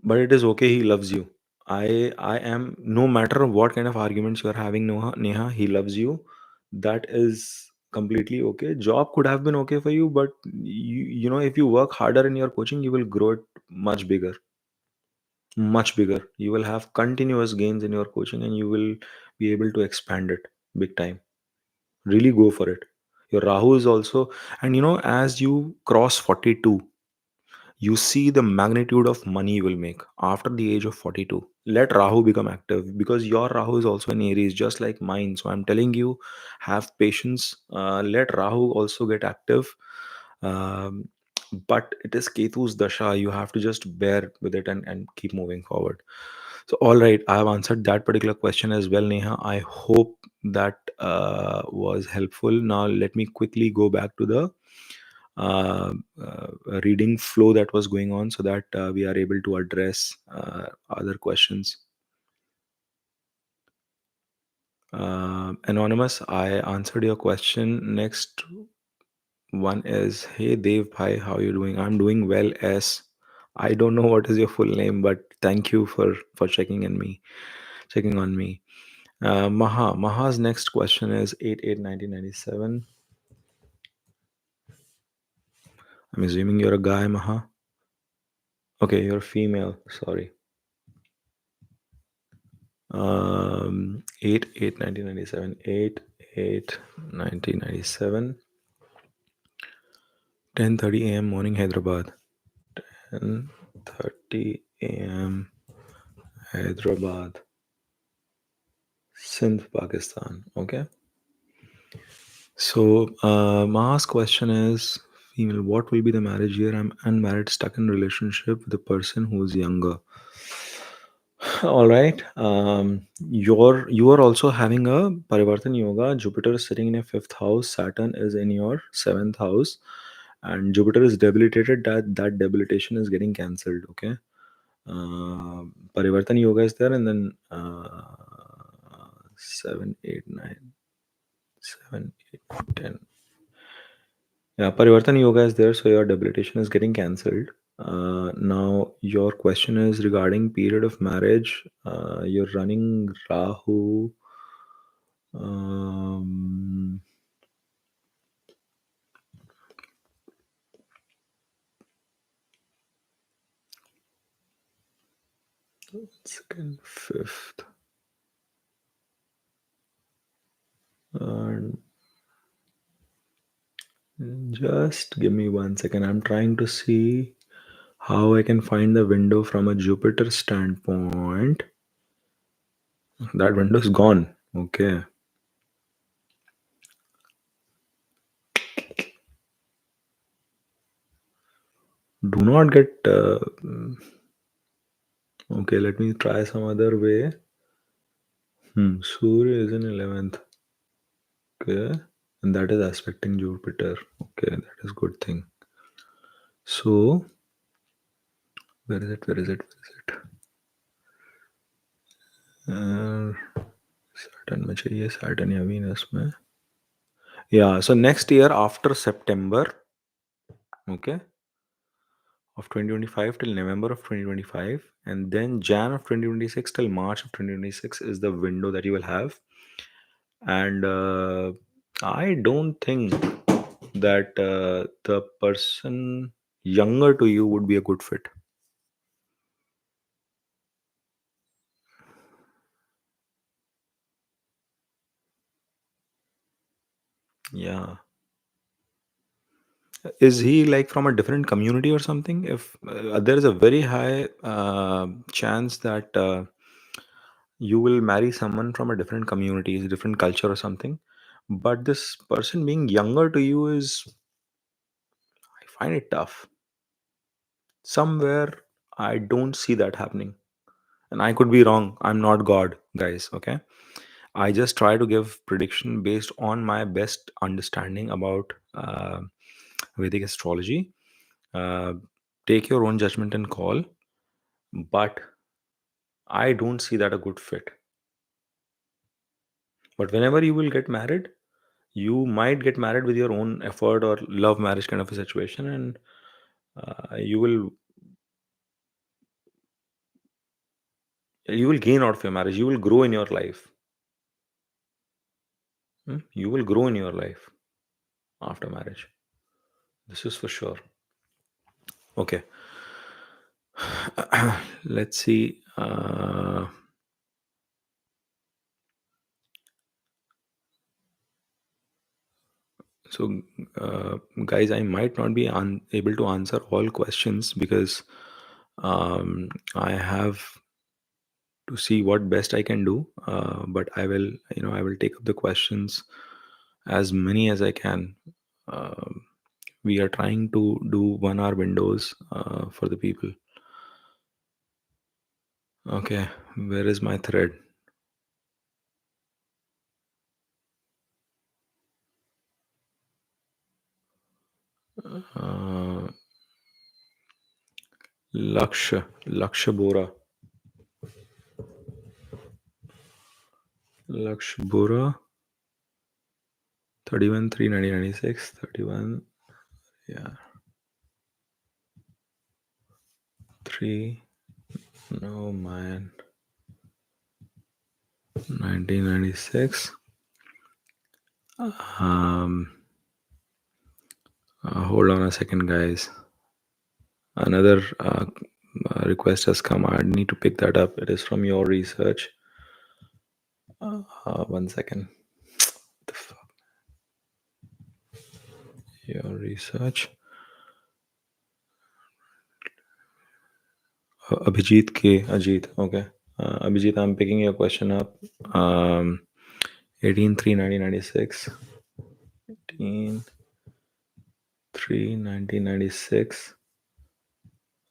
but it is okay. He loves you. I am, no matter what kind of arguments you are having, Neha, he loves you. That is completely okay. Job could have been okay for you, but if you work harder in your coaching, you will grow it much bigger, much bigger. You will have continuous gains in your coaching, and you will be able to expand it big time. Really go for it. Your Rahu is also, and as you cross 42, You see the magnitude of money you will make after the age of 42. Let Rahu become active, because your Rahu is also in Aries, just like mine. So I'm telling you, have patience. Let Rahu also get active. Um, but it is Ketu's Dasha. You have to just bear with it and keep moving forward. So, all right, I have answered that particular question as well, Neha. I hope that was helpful. Now, let me quickly go back to the uh, reading flow that was going on, so that we are able to address other questions. Anonymous, I answered your question. Next one is, hey Dev Bhai, how are you doing? I'm doing well. As I don't know what is your full name, but thank you for checking on me. Maha's next question is 8/8/1997. I'm assuming you're a guy, Maha. Okay, you're a female. Sorry. 8/8/1997. 8/8/1997. 10:30 a.m. morning, Hyderabad. 10:30 a.m. Hyderabad. Sindh, Pakistan. Okay. So, Ma's question is, female, what will be the marriage year? I'm unmarried, stuck in relationship with a person who is younger. All right. You are also having a Parivartan Yoga. Jupiter is sitting in your fifth house. Saturn is in your seventh house, and Jupiter is debilitated. That debilitation is getting cancelled. Okay. Parivartan Yoga is there, and then 7, 8, 9, 7, 8, 10. Yeah, Parivartan Yoga is there, so your debilitation is getting cancelled. Now, your question is regarding period of marriage. You're running Rahu. Um, Second, fifth. And just give me 1 second. I'm trying to see how I can find the window from a Jupiter standpoint. That window is gone. Okay. Do not get. Okay, let me try some other way. Surya is in 11th. Okay. And that is aspecting Jupiter. Okay, that is good thing. So, where is it? Where is it? Where is it? Saturn में चाहिए, Saturn या Venus में. Yeah, so next year after September, okay, of 2025 till November of 2025, and then Jan of 2026 till March of 2026 is the window that you will have. And I don't think that the person younger to you would be a good fit. Yeah. Is he like from a different community or something? If there is a very high chance that you will marry someone from a different community, different culture or something. But this person being younger to you is, I find it tough. Somewhere I don't see that happening. And I could be wrong. I'm not God, guys. Okay. I just try to give prediction based on my best understanding about Vedic astrology. Uh, Take your own judgment and call, but I don't see that a good fit. But whenever you will get married, you might get married with your own effort or love marriage kind of a situation, and you will gain out of your marriage. You will grow in your life. You will grow in your life after marriage. This is for sure. Okay. Let's see. So, guys, I might not be able to answer all questions because I have to see what best I can do. But I will, I will take up the questions as many as I can. Um, we are trying to do 1 hour windows for the people. Okay, where is my thread? Uh, Lakshya Bora. Lakshya Bora, 31 3 1996, 31, yeah, 3, no man, 1996. Um, Hold on a second, guys. Another request has come. I need to pick that up. It is from your research. 1 second. The fuck? Your research. Abhijit K. Ajit. Okay. Abhijit, I'm picking your question up. 18 3 1996. 18 3 1996.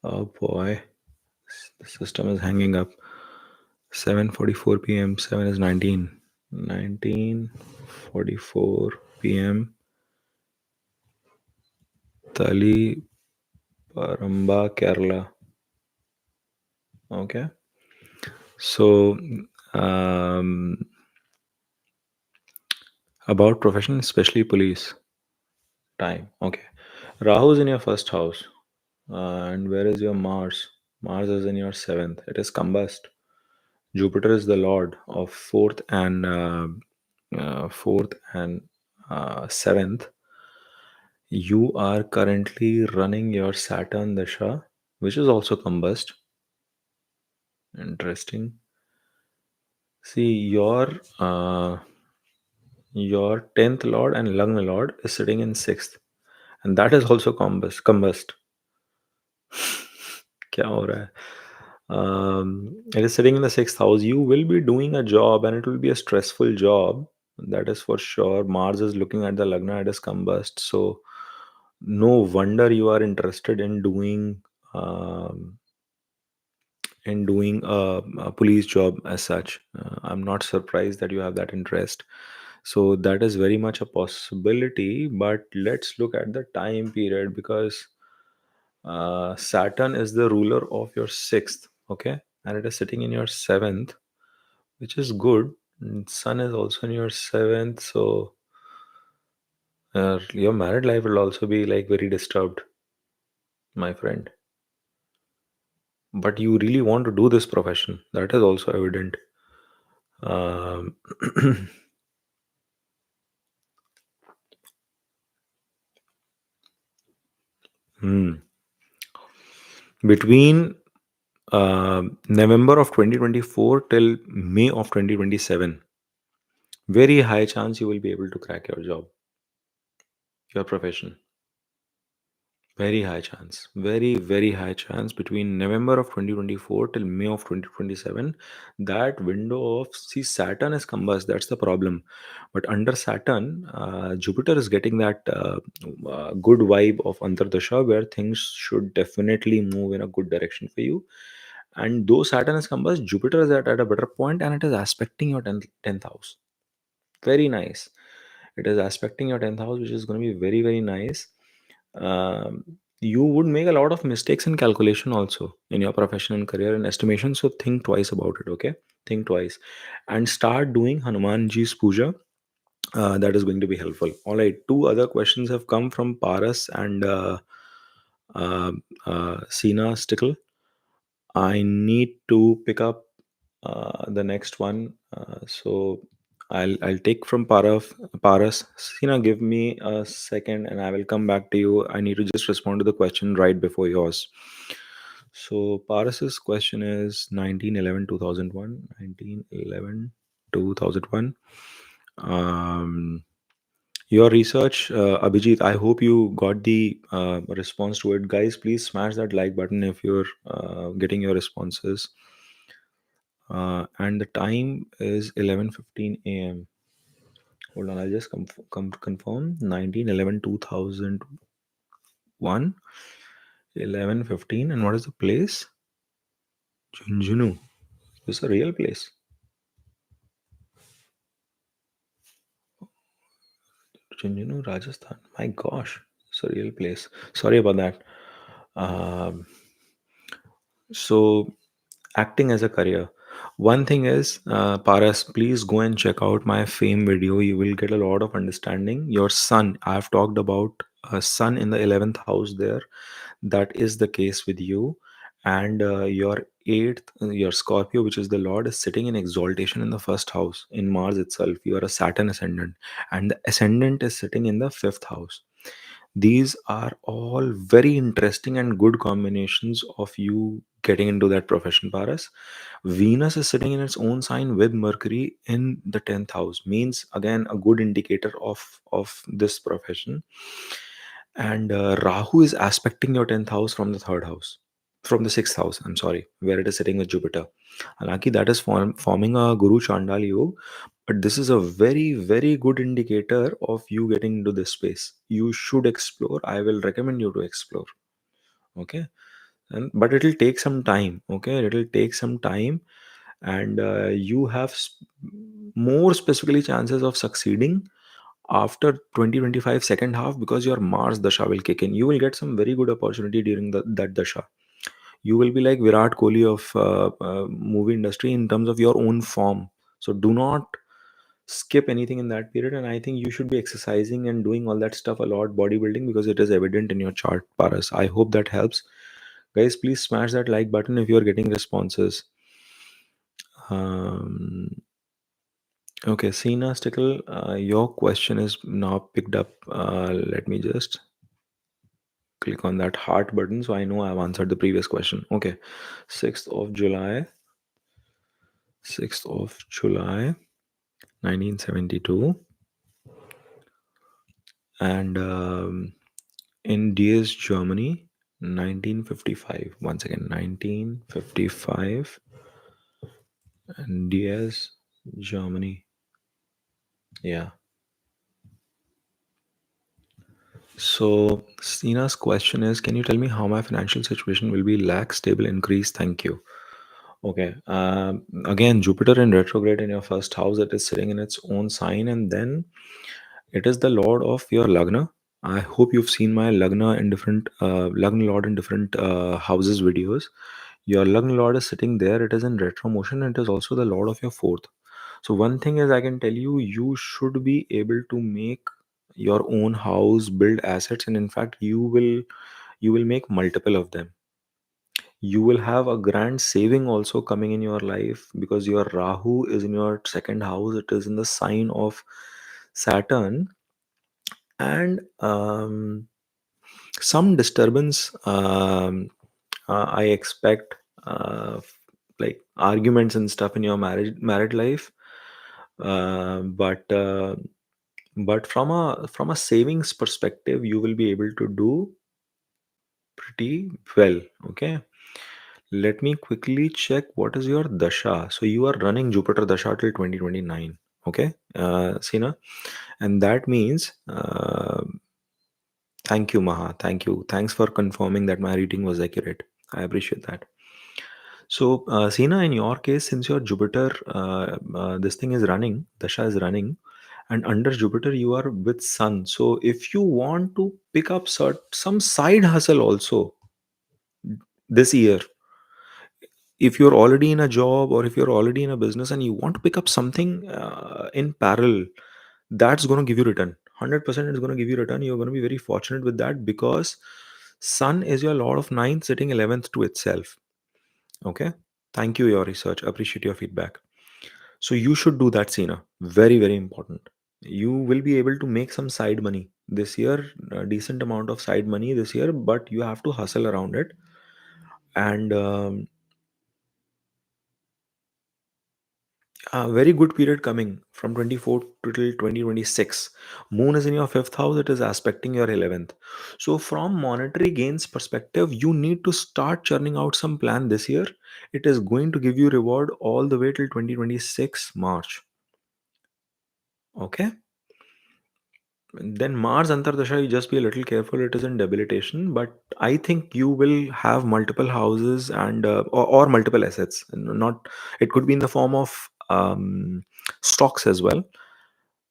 Oh boy. The system is hanging up. 7:44 p.m. 7 is 19. 19:44 p.m. Tali Paramba, Kerala. Okay. So, um, about profession, especially police. Time. Okay. Rahu is in your first house. And where is your Mars? Mars is in your seventh. It is combust. Jupiter is the lord of fourth and seventh. You are currently running your Saturn Dasha, which is also combust. Interesting. See, your 10th lord and Lagna lord is sitting in sixth, and that is also combust. क्या हो रहा है? It is sitting in the sixth house. You will be doing a job, and it will be a stressful job. That is for sure. Mars is looking at the Lagna, it is combust. So, no wonder you are interested um, in doing a police job as such. I'm not surprised that you have that interest. So that is very much a possibility. But let's look at the time period because Saturn is the ruler of your sixth, okay, and it is sitting in your seventh, which is good. And Sun is also in your seventh, so your married life will also be like very disturbed, my friend. But you really want to do this profession. That is also evident. Um, hmm. Between November of 2024 till May of 2027, very high chance you will be able to crack your job, your profession. Very high chance. Very, very high chance between November of 2024 till May of 2027. That window of, see, Saturn is combust. That's the problem. But under Saturn, Jupiter is getting that good vibe of Antardasha where things should definitely move in a good direction for you. And though Saturn is combust, Jupiter is at a better point and it is aspecting your 10th house. Very nice. It is aspecting your 10th house, which is going to be very, very nice. You would make a lot of mistakes in calculation also in your profession and career and estimation. So think twice about it, okay? Think twice and start doing Hanumanji's puja. That is going to be helpful. All right. Two other questions have come from Paras and uh, Sina Stickle. I need to pick up the next one. So I'll take from Paras. Sina, give me a second, and I will come back to you. I need to just respond to the question right before yours. So Paras's question is 1911 2001. 1911 2001. Um, Your research, Abhijit, I hope you got the response to it. Guys, please smash that like button if you're getting your responses. And the time is 11:15 a.m. Hold on, I'll just confirm. 1911 2001 11:15. And what is the place? Junjunu. Is this a real place? Junjunu, Rajasthan. My gosh, it's a real place. Sorry about that. Um, so, acting as a career. One thing is, Paras, please go and check out my fame video. You will get a lot of understanding. Your sun, I've talked about a sun in the 11th house there. That is the case with you. And your eighth, your Scorpio, which is the Lord, is sitting in exaltation in the first house in Mars itself. You are a Saturn ascendant, and the ascendant is sitting in the fifth house. These are all very interesting and good combinations of you getting into that profession, Paras. Venus is sitting in its own sign with Mercury in the 10th house, means again a good indicator of this profession. And Rahu is aspecting your 10th house from the third house, from the sixth house, I'm sorry, where it is sitting with Jupiter. Halanki, that is forming a Guru Chandal Yoga, but this is a very, very good indicator of you getting into this space. You should explore. I will recommend you to explore. Okay. And but it'll take some time. Okay, it'll take some time, and you have more specifically chances of succeeding after 2025 second half, because your Mars dasha will kick in. You will get some very good opportunity during that dasha. You will be like Virat Kohli of movie industry in terms of your own form. So do not skip anything in that period. And I think you should be exercising and doing all that stuff a lot, bodybuilding, because it is evident in your chart, Paras. I hope that helps. Guys, please smash that like button if you're getting responses. um, okay, Sina Stickle, your question is now picked up. Let me just click on that heart button so I know I've answered the previous question. Okay, 6th of July, 6th of July 1972. And in Diez, Germany, 1955. Once again, 1955. And Diez, Germany. Yeah. So, Sina's question is, can you tell me how my financial situation will be? Lack, stable, increase? Thank you. Okay. Again, Jupiter in retrograde in your first house, it is sitting in its own sign, and then it is the lord of your Lagna. I hope you've seen my Lagna in different Lagna lord in different houses videos. Your Lagna lord is sitting there. It is in retro motion, and it is also the lord of your fourth. So one thing is, I can tell you, you should be able to make your own house, build assets, and in fact, you will make multiple of them. You will have a grand saving also coming in your life, because your Rahu is in your second house. It is in the sign of Saturn, and some disturbance. I expect like arguments and stuff in your married life, but from a savings perspective, you will be able to do pretty well. Okay, let me quickly check what is your dasha. So you are running Jupiter dasha till 2029. Okay, Sina, and that means thank you, Maha. Thank you. Thanks for confirming that my reading was accurate. I appreciate that. So, Sina, in your case, since your Jupiter, this thing is running, Dasha is running, and under Jupiter, you are with Sun. So, if you want to pick up some side hustle also this year, if you're already in a job or if you're already in a business and you want to pick up something in parallel, that's going to give you return. 100% is going to give you return. You're going to be very fortunate with that, because Sun is your Lord of Ninth, sitting 11th to itself. Okay. Thank you, your research. Appreciate your feedback. So you should do that, Sina. Very, very important. You will be able to make some side money this year, a decent amount of side money this year, but you have to hustle around it. And A very good period coming from 24 to till 2026. Moon is in your fifth house, it is aspecting your 11th. So, from monetary gains perspective, you need to start churning out some plan this year. It is going to give you reward all the way till 2026 March. Okay? Then Mars Antardasha, you just be a little careful. It is in debilitation, but I think you will have multiple houses and or multiple assets. Not, it could be in the form of stocks as well.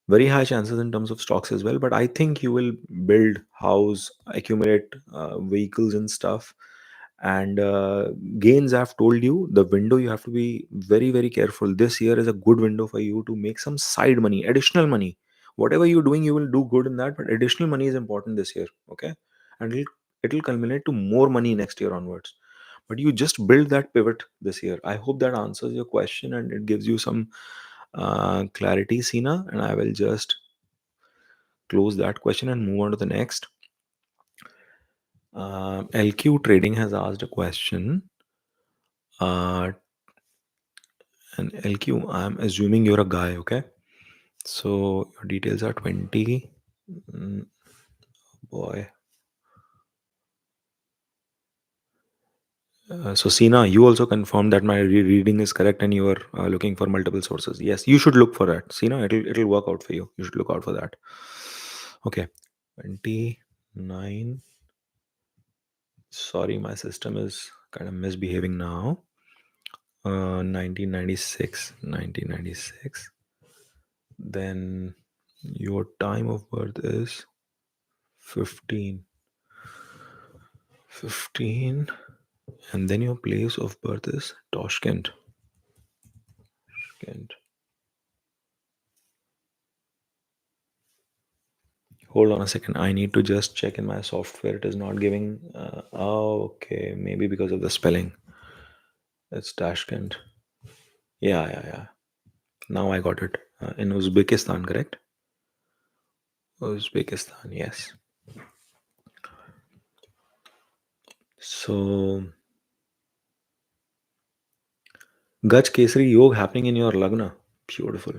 Very high chances in terms of stocks as well. But I think you will build house, accumulate vehicles and stuff, and gains. I've told you the window. You have to be very very careful. This year is a good window for you to make some side money, additional money. Whatever you're doing, you will do good in that, but additional money is important this year. Okay, and it'll culminate to more money next year onwards. But you just build that pivot this year. I hope that answers your question and it gives you some clarity, Sina. And I will just close that question and move on to the next. LQ Trading has asked a question. Uh, and LQ, I'm assuming you're a guy, okay? So your details are 20. Mm, boy. So Sina, you also confirmed that my reading is correct and you are looking for multiple sources. Yes, you should look for that. Sina, it'll work out for you. You should look out for that. Okay. 29. Sorry, my system is kind of misbehaving now. 1996. 1996. Then your time of birth is 15. 15. And then your place of birth is Tashkent. Tashkent. Hold on a second. I need to just check in my software. It is not giving. Oh, okay. Maybe because of the spelling. It's Tashkent. Yeah, yeah, yeah. Now I got it. In Uzbekistan, correct? Uzbekistan, yes. So, Gaj Kesari Yog happening in your Lagna. Beautiful.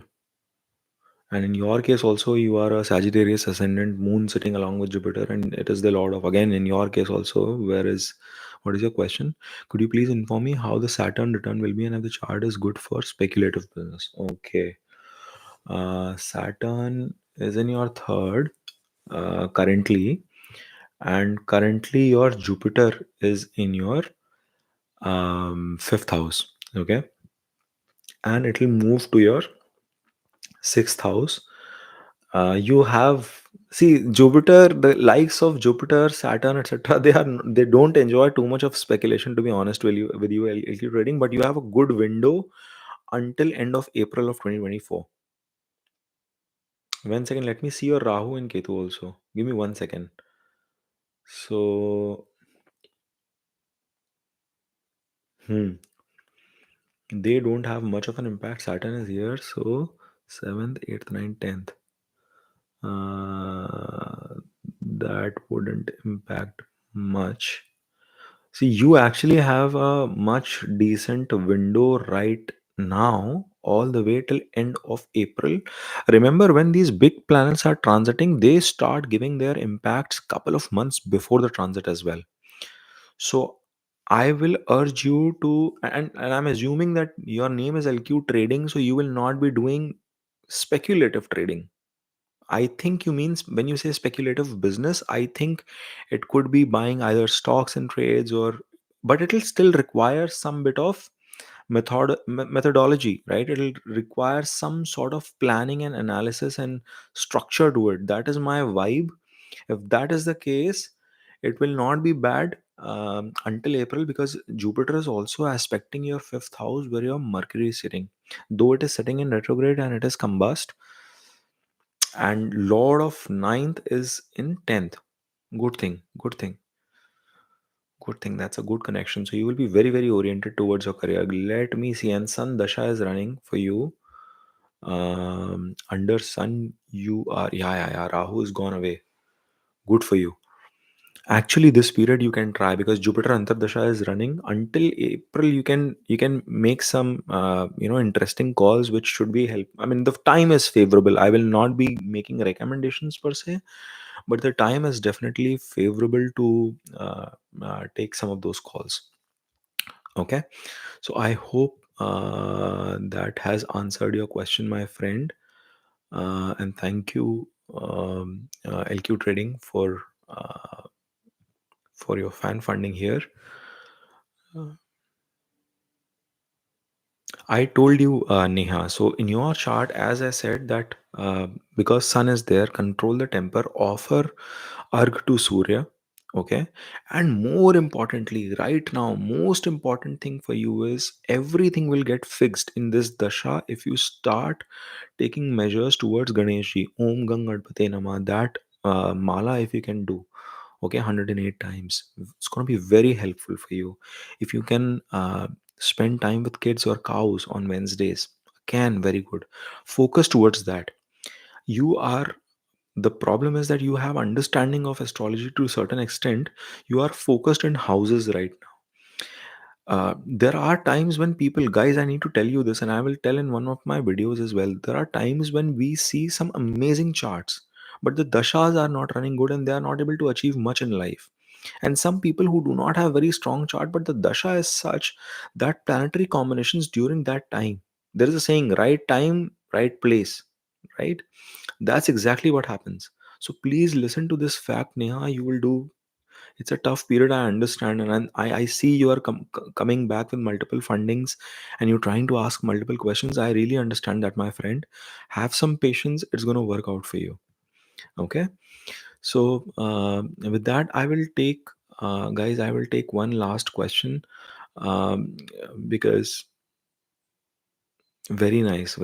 And in your case, also, you are a Sagittarius ascendant, moon sitting along with Jupiter, and it is the Lord of. Again, in your case, also, what is your question? Could you please inform me how the Saturn return will be and if the chart is good for speculative business? Okay. Saturn is in your third currently, and currently, your Jupiter is in your fifth house. Okay. And it will move to your sixth house. You have see Jupiter, the likes of Jupiter, Saturn, etc. They don't enjoy too much of speculation. To be honest with you, LQ trading, but you have a good window until end of April of 2024. 1 second, let me see your Rahu and Ketu also. Give me 1 second. So, they don't have much of an impact. Saturn is here, so seventh, eighth, ninth, 10th. That wouldn't impact much. See, you actually have a much decent window right now, all the way till end of April. Remember, when these big planets are transiting, they start giving their impacts couple of months before the transit as well. So I will urge you to, and I'm assuming that your name is LQ Trading, so you will not be doing speculative trading. I think you means when you say speculative business, I think it could be buying either stocks and trades or, but it'll still require some bit of methodology, right? It'll require some sort of planning and analysis and structure to it. That is my vibe. If that is the case, it will not be bad until April, because Jupiter is also aspecting your fifth house where your Mercury is sitting. Though it is sitting in retrograde and it is combust, and Lord of ninth is in 10th. Good thing, good thing, good thing. That's a good connection. So you will be very, very oriented towards your career. Let me see. And Sun Dasha is running for you. Under Sun, you are, yeah, yeah, yeah. Rahu is gone away. Good for you. Actually, this period you can try, because Jupiter Antardasha is running until April. You can make some interesting calls which should be help. I mean, the time is favorable. I will not be making recommendations per se, but the time is definitely favorable to take some of those calls. Okay, so I hope that has answered your question, my friend, and thank you, LQ Trading, for your fan funding here. I told you, Neha. So in your chart, as I said, that because Sun is there, control the temper, offer arg to Surya. Okay, and more importantly, right now, most important thing for you is everything will get fixed in this dasha if you start taking measures towards Ganeshji. Om Gangadpate Nama. That mala, if you can do, okay, 108 times, it's going to be very helpful for you. If you can spend time with kids or cows on Wednesdays, can very good. Focus towards that. You are The problem is that you have understanding of astrology to a certain extent. You are focused in houses right now. There are times when people, guys, I need to tell you this, and I will tell in one of my videos as well. There are times when we see some amazing charts, but the dashas are not running good and they are not able to achieve much in life. And some people who do not have very strong chart, but the dasha is such that planetary combinations during that time, there is a saying, right time, right place, right? That's exactly what happens. So please listen to this fact, Neha. You will do. It's a tough period, I understand, and I see you are coming back with multiple fundings, and you're trying to ask multiple questions. I really understand that, my friend. Have some patience. It's going to work out for you. Okay. So with that, I will take, guys, I will take one last question, um, because very nice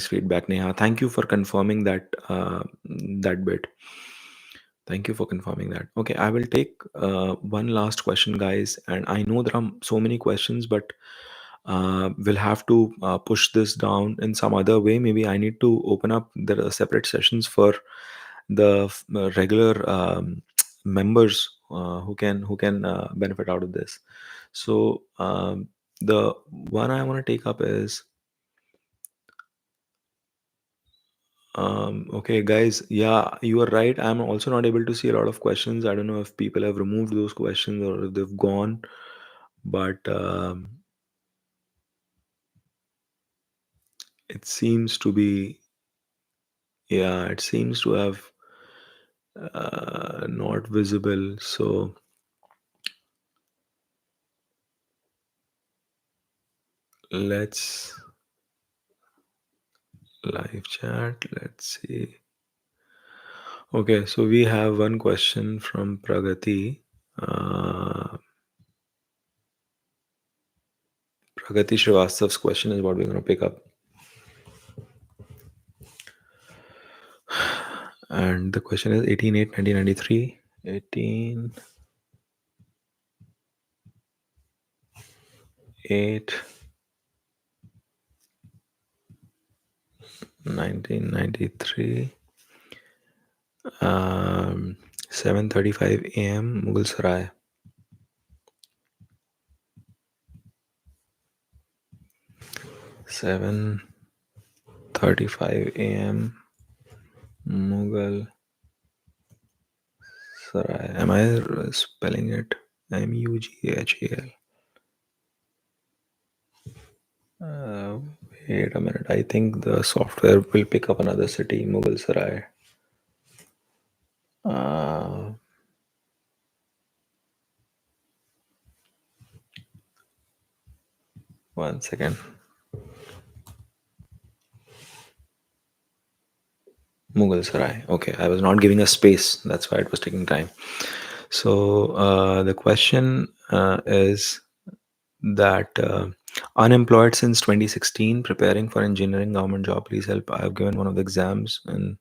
feedback, Neha. Thank you for confirming that, that bit. Thank you for confirming that. Okay, I will take one last question, guys. And I know there are so many questions, but we'll have to push this down in some other way. Maybe I need to open up the separate sessions for the regular members who can benefit out of this. So the one I want to take up is, okay, guys. Yeah, you are right. I'm also not able to see a lot of questions. I don't know if people have removed those questions or if they've gone, but it seems to be, yeah, it seems to have not visible. So let's live chat. Let's see. Okay, so we have one question from Pragati. Uh, Pragati Srivastava's question is what we're going to pick up. And the question is 18/8/1993. 18/8 1993, 7:35 a.m. Mughal Sarai. 7:35 a.m. Mughal Sarai. Am I spelling it? Mughal. Uh, Wait a minute. I think the software will pick up another city, Mughal Sarai. Uh, One second. Mughal Sarai. Okay, I was not giving a space. That's why it was taking time. So the question is that unemployed since 2016, preparing for engineering government job. Please help. I have given one of the exams in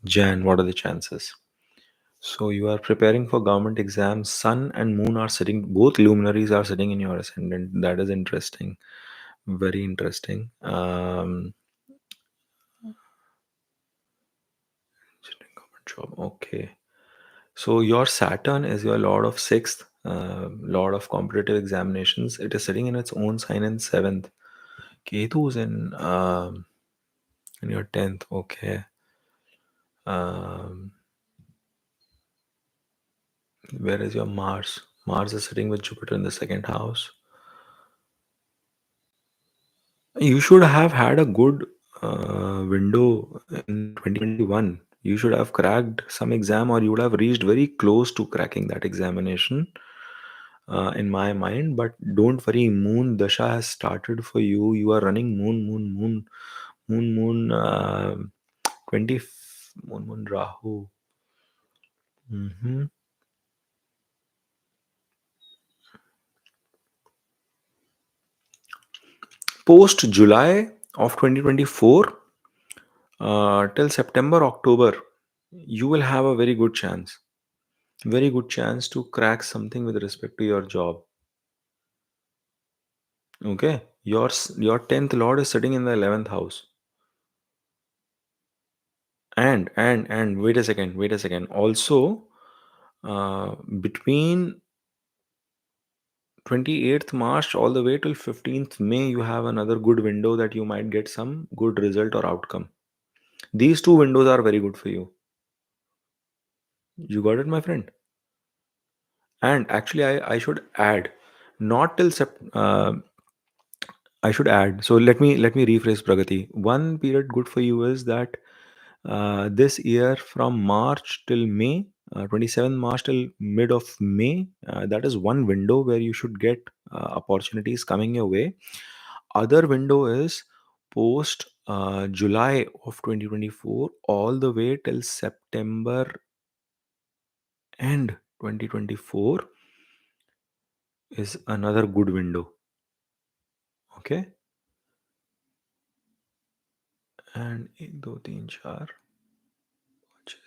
Jan. What are the chances? So you are preparing for government exams. Sun and Moon are sitting. Both luminaries are sitting in your ascendant. That is interesting. Very interesting. Engineering government job. Okay. So your Saturn is your lord of sixth, lord of competitive examinations. It is sitting in its own sign in seventh. Ketu is in your tenth. Okay. Um, where is your Mars? Mars is sitting with Jupiter in the second house. You should have had a good window in 2021. You should have cracked some exam, or you would have reached very close to cracking that examination, in my mind. But don't worry, Moon Dasha has started for you. You are running Moon, 20, Moon Rahu. hmm Post July of 2024 till September, October, you will have a very good chance to crack something with respect to your job. Okay, your 10th lord is sitting in the 11th house. And wait a second, also, between 28th March all the way till 15th May, you have another good window that you might get some good result or outcome. These two windows are very good for you. You got it, my friend? And actually, I should add, not till I should add. So let me rephrase, Pragati. One period good for you is that this year from March till May, 27th March till mid of May, that is one window where you should get opportunities coming your way. Other window is post July of 2024 all the way till September end 2024 is another good window. Okay, and 1 2 3 4 5 6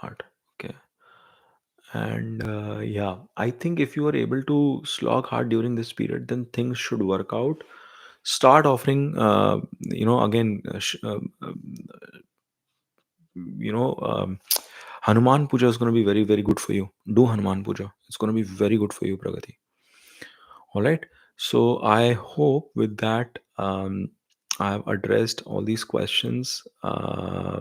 7 8. Okay. And yeah, I think if you are able to slog hard during this period, then things should work out. Start offering, again, Hanuman Puja is going to be very, very good for you. Do Hanuman Puja. It's going to be very good for you, Pragati. All right. So I hope with that, I have addressed all these questions. I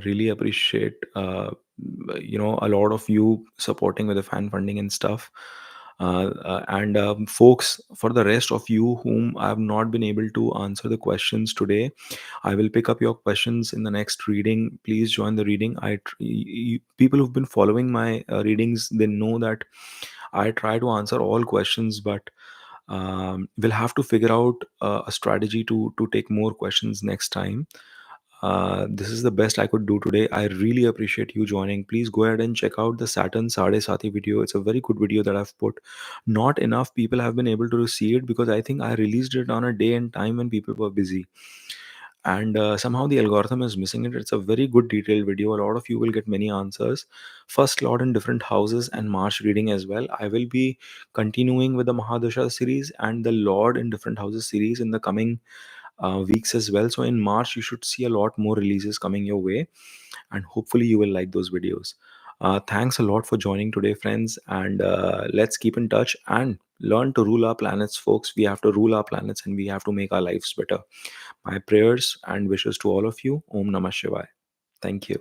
really appreciate, a lot of you supporting with the fan funding and stuff. And folks, for the rest of you whom I have not been able to answer the questions today, I will pick up your questions in the next reading. Please join the reading. People who've been following my readings, they know that I try to answer all questions, but we'll have to figure out a strategy to take more questions next time. This is the best I could do today. I really appreciate you joining. Please go ahead and check out the Saturn Sade Sati video. It's a very good video that I've put. Not enough people have been able to see it because I think I released it on a day and time when people were busy, and somehow the algorithm is missing it. It's a very good detailed video. A lot of you will get many answers. First lord in different houses and March reading as well. I will be continuing with the Mahadasha series and the lord in different houses series in the coming weeks as well. So in March you should see a lot more releases coming your way, and hopefully you will like those videos. Thanks a lot for joining today, friends, and let's keep in touch and learn to rule our planets, folks. We have to rule our planets and we have to make our lives better. My prayers and wishes to all of you. Om Namah Shivaya. Thank you.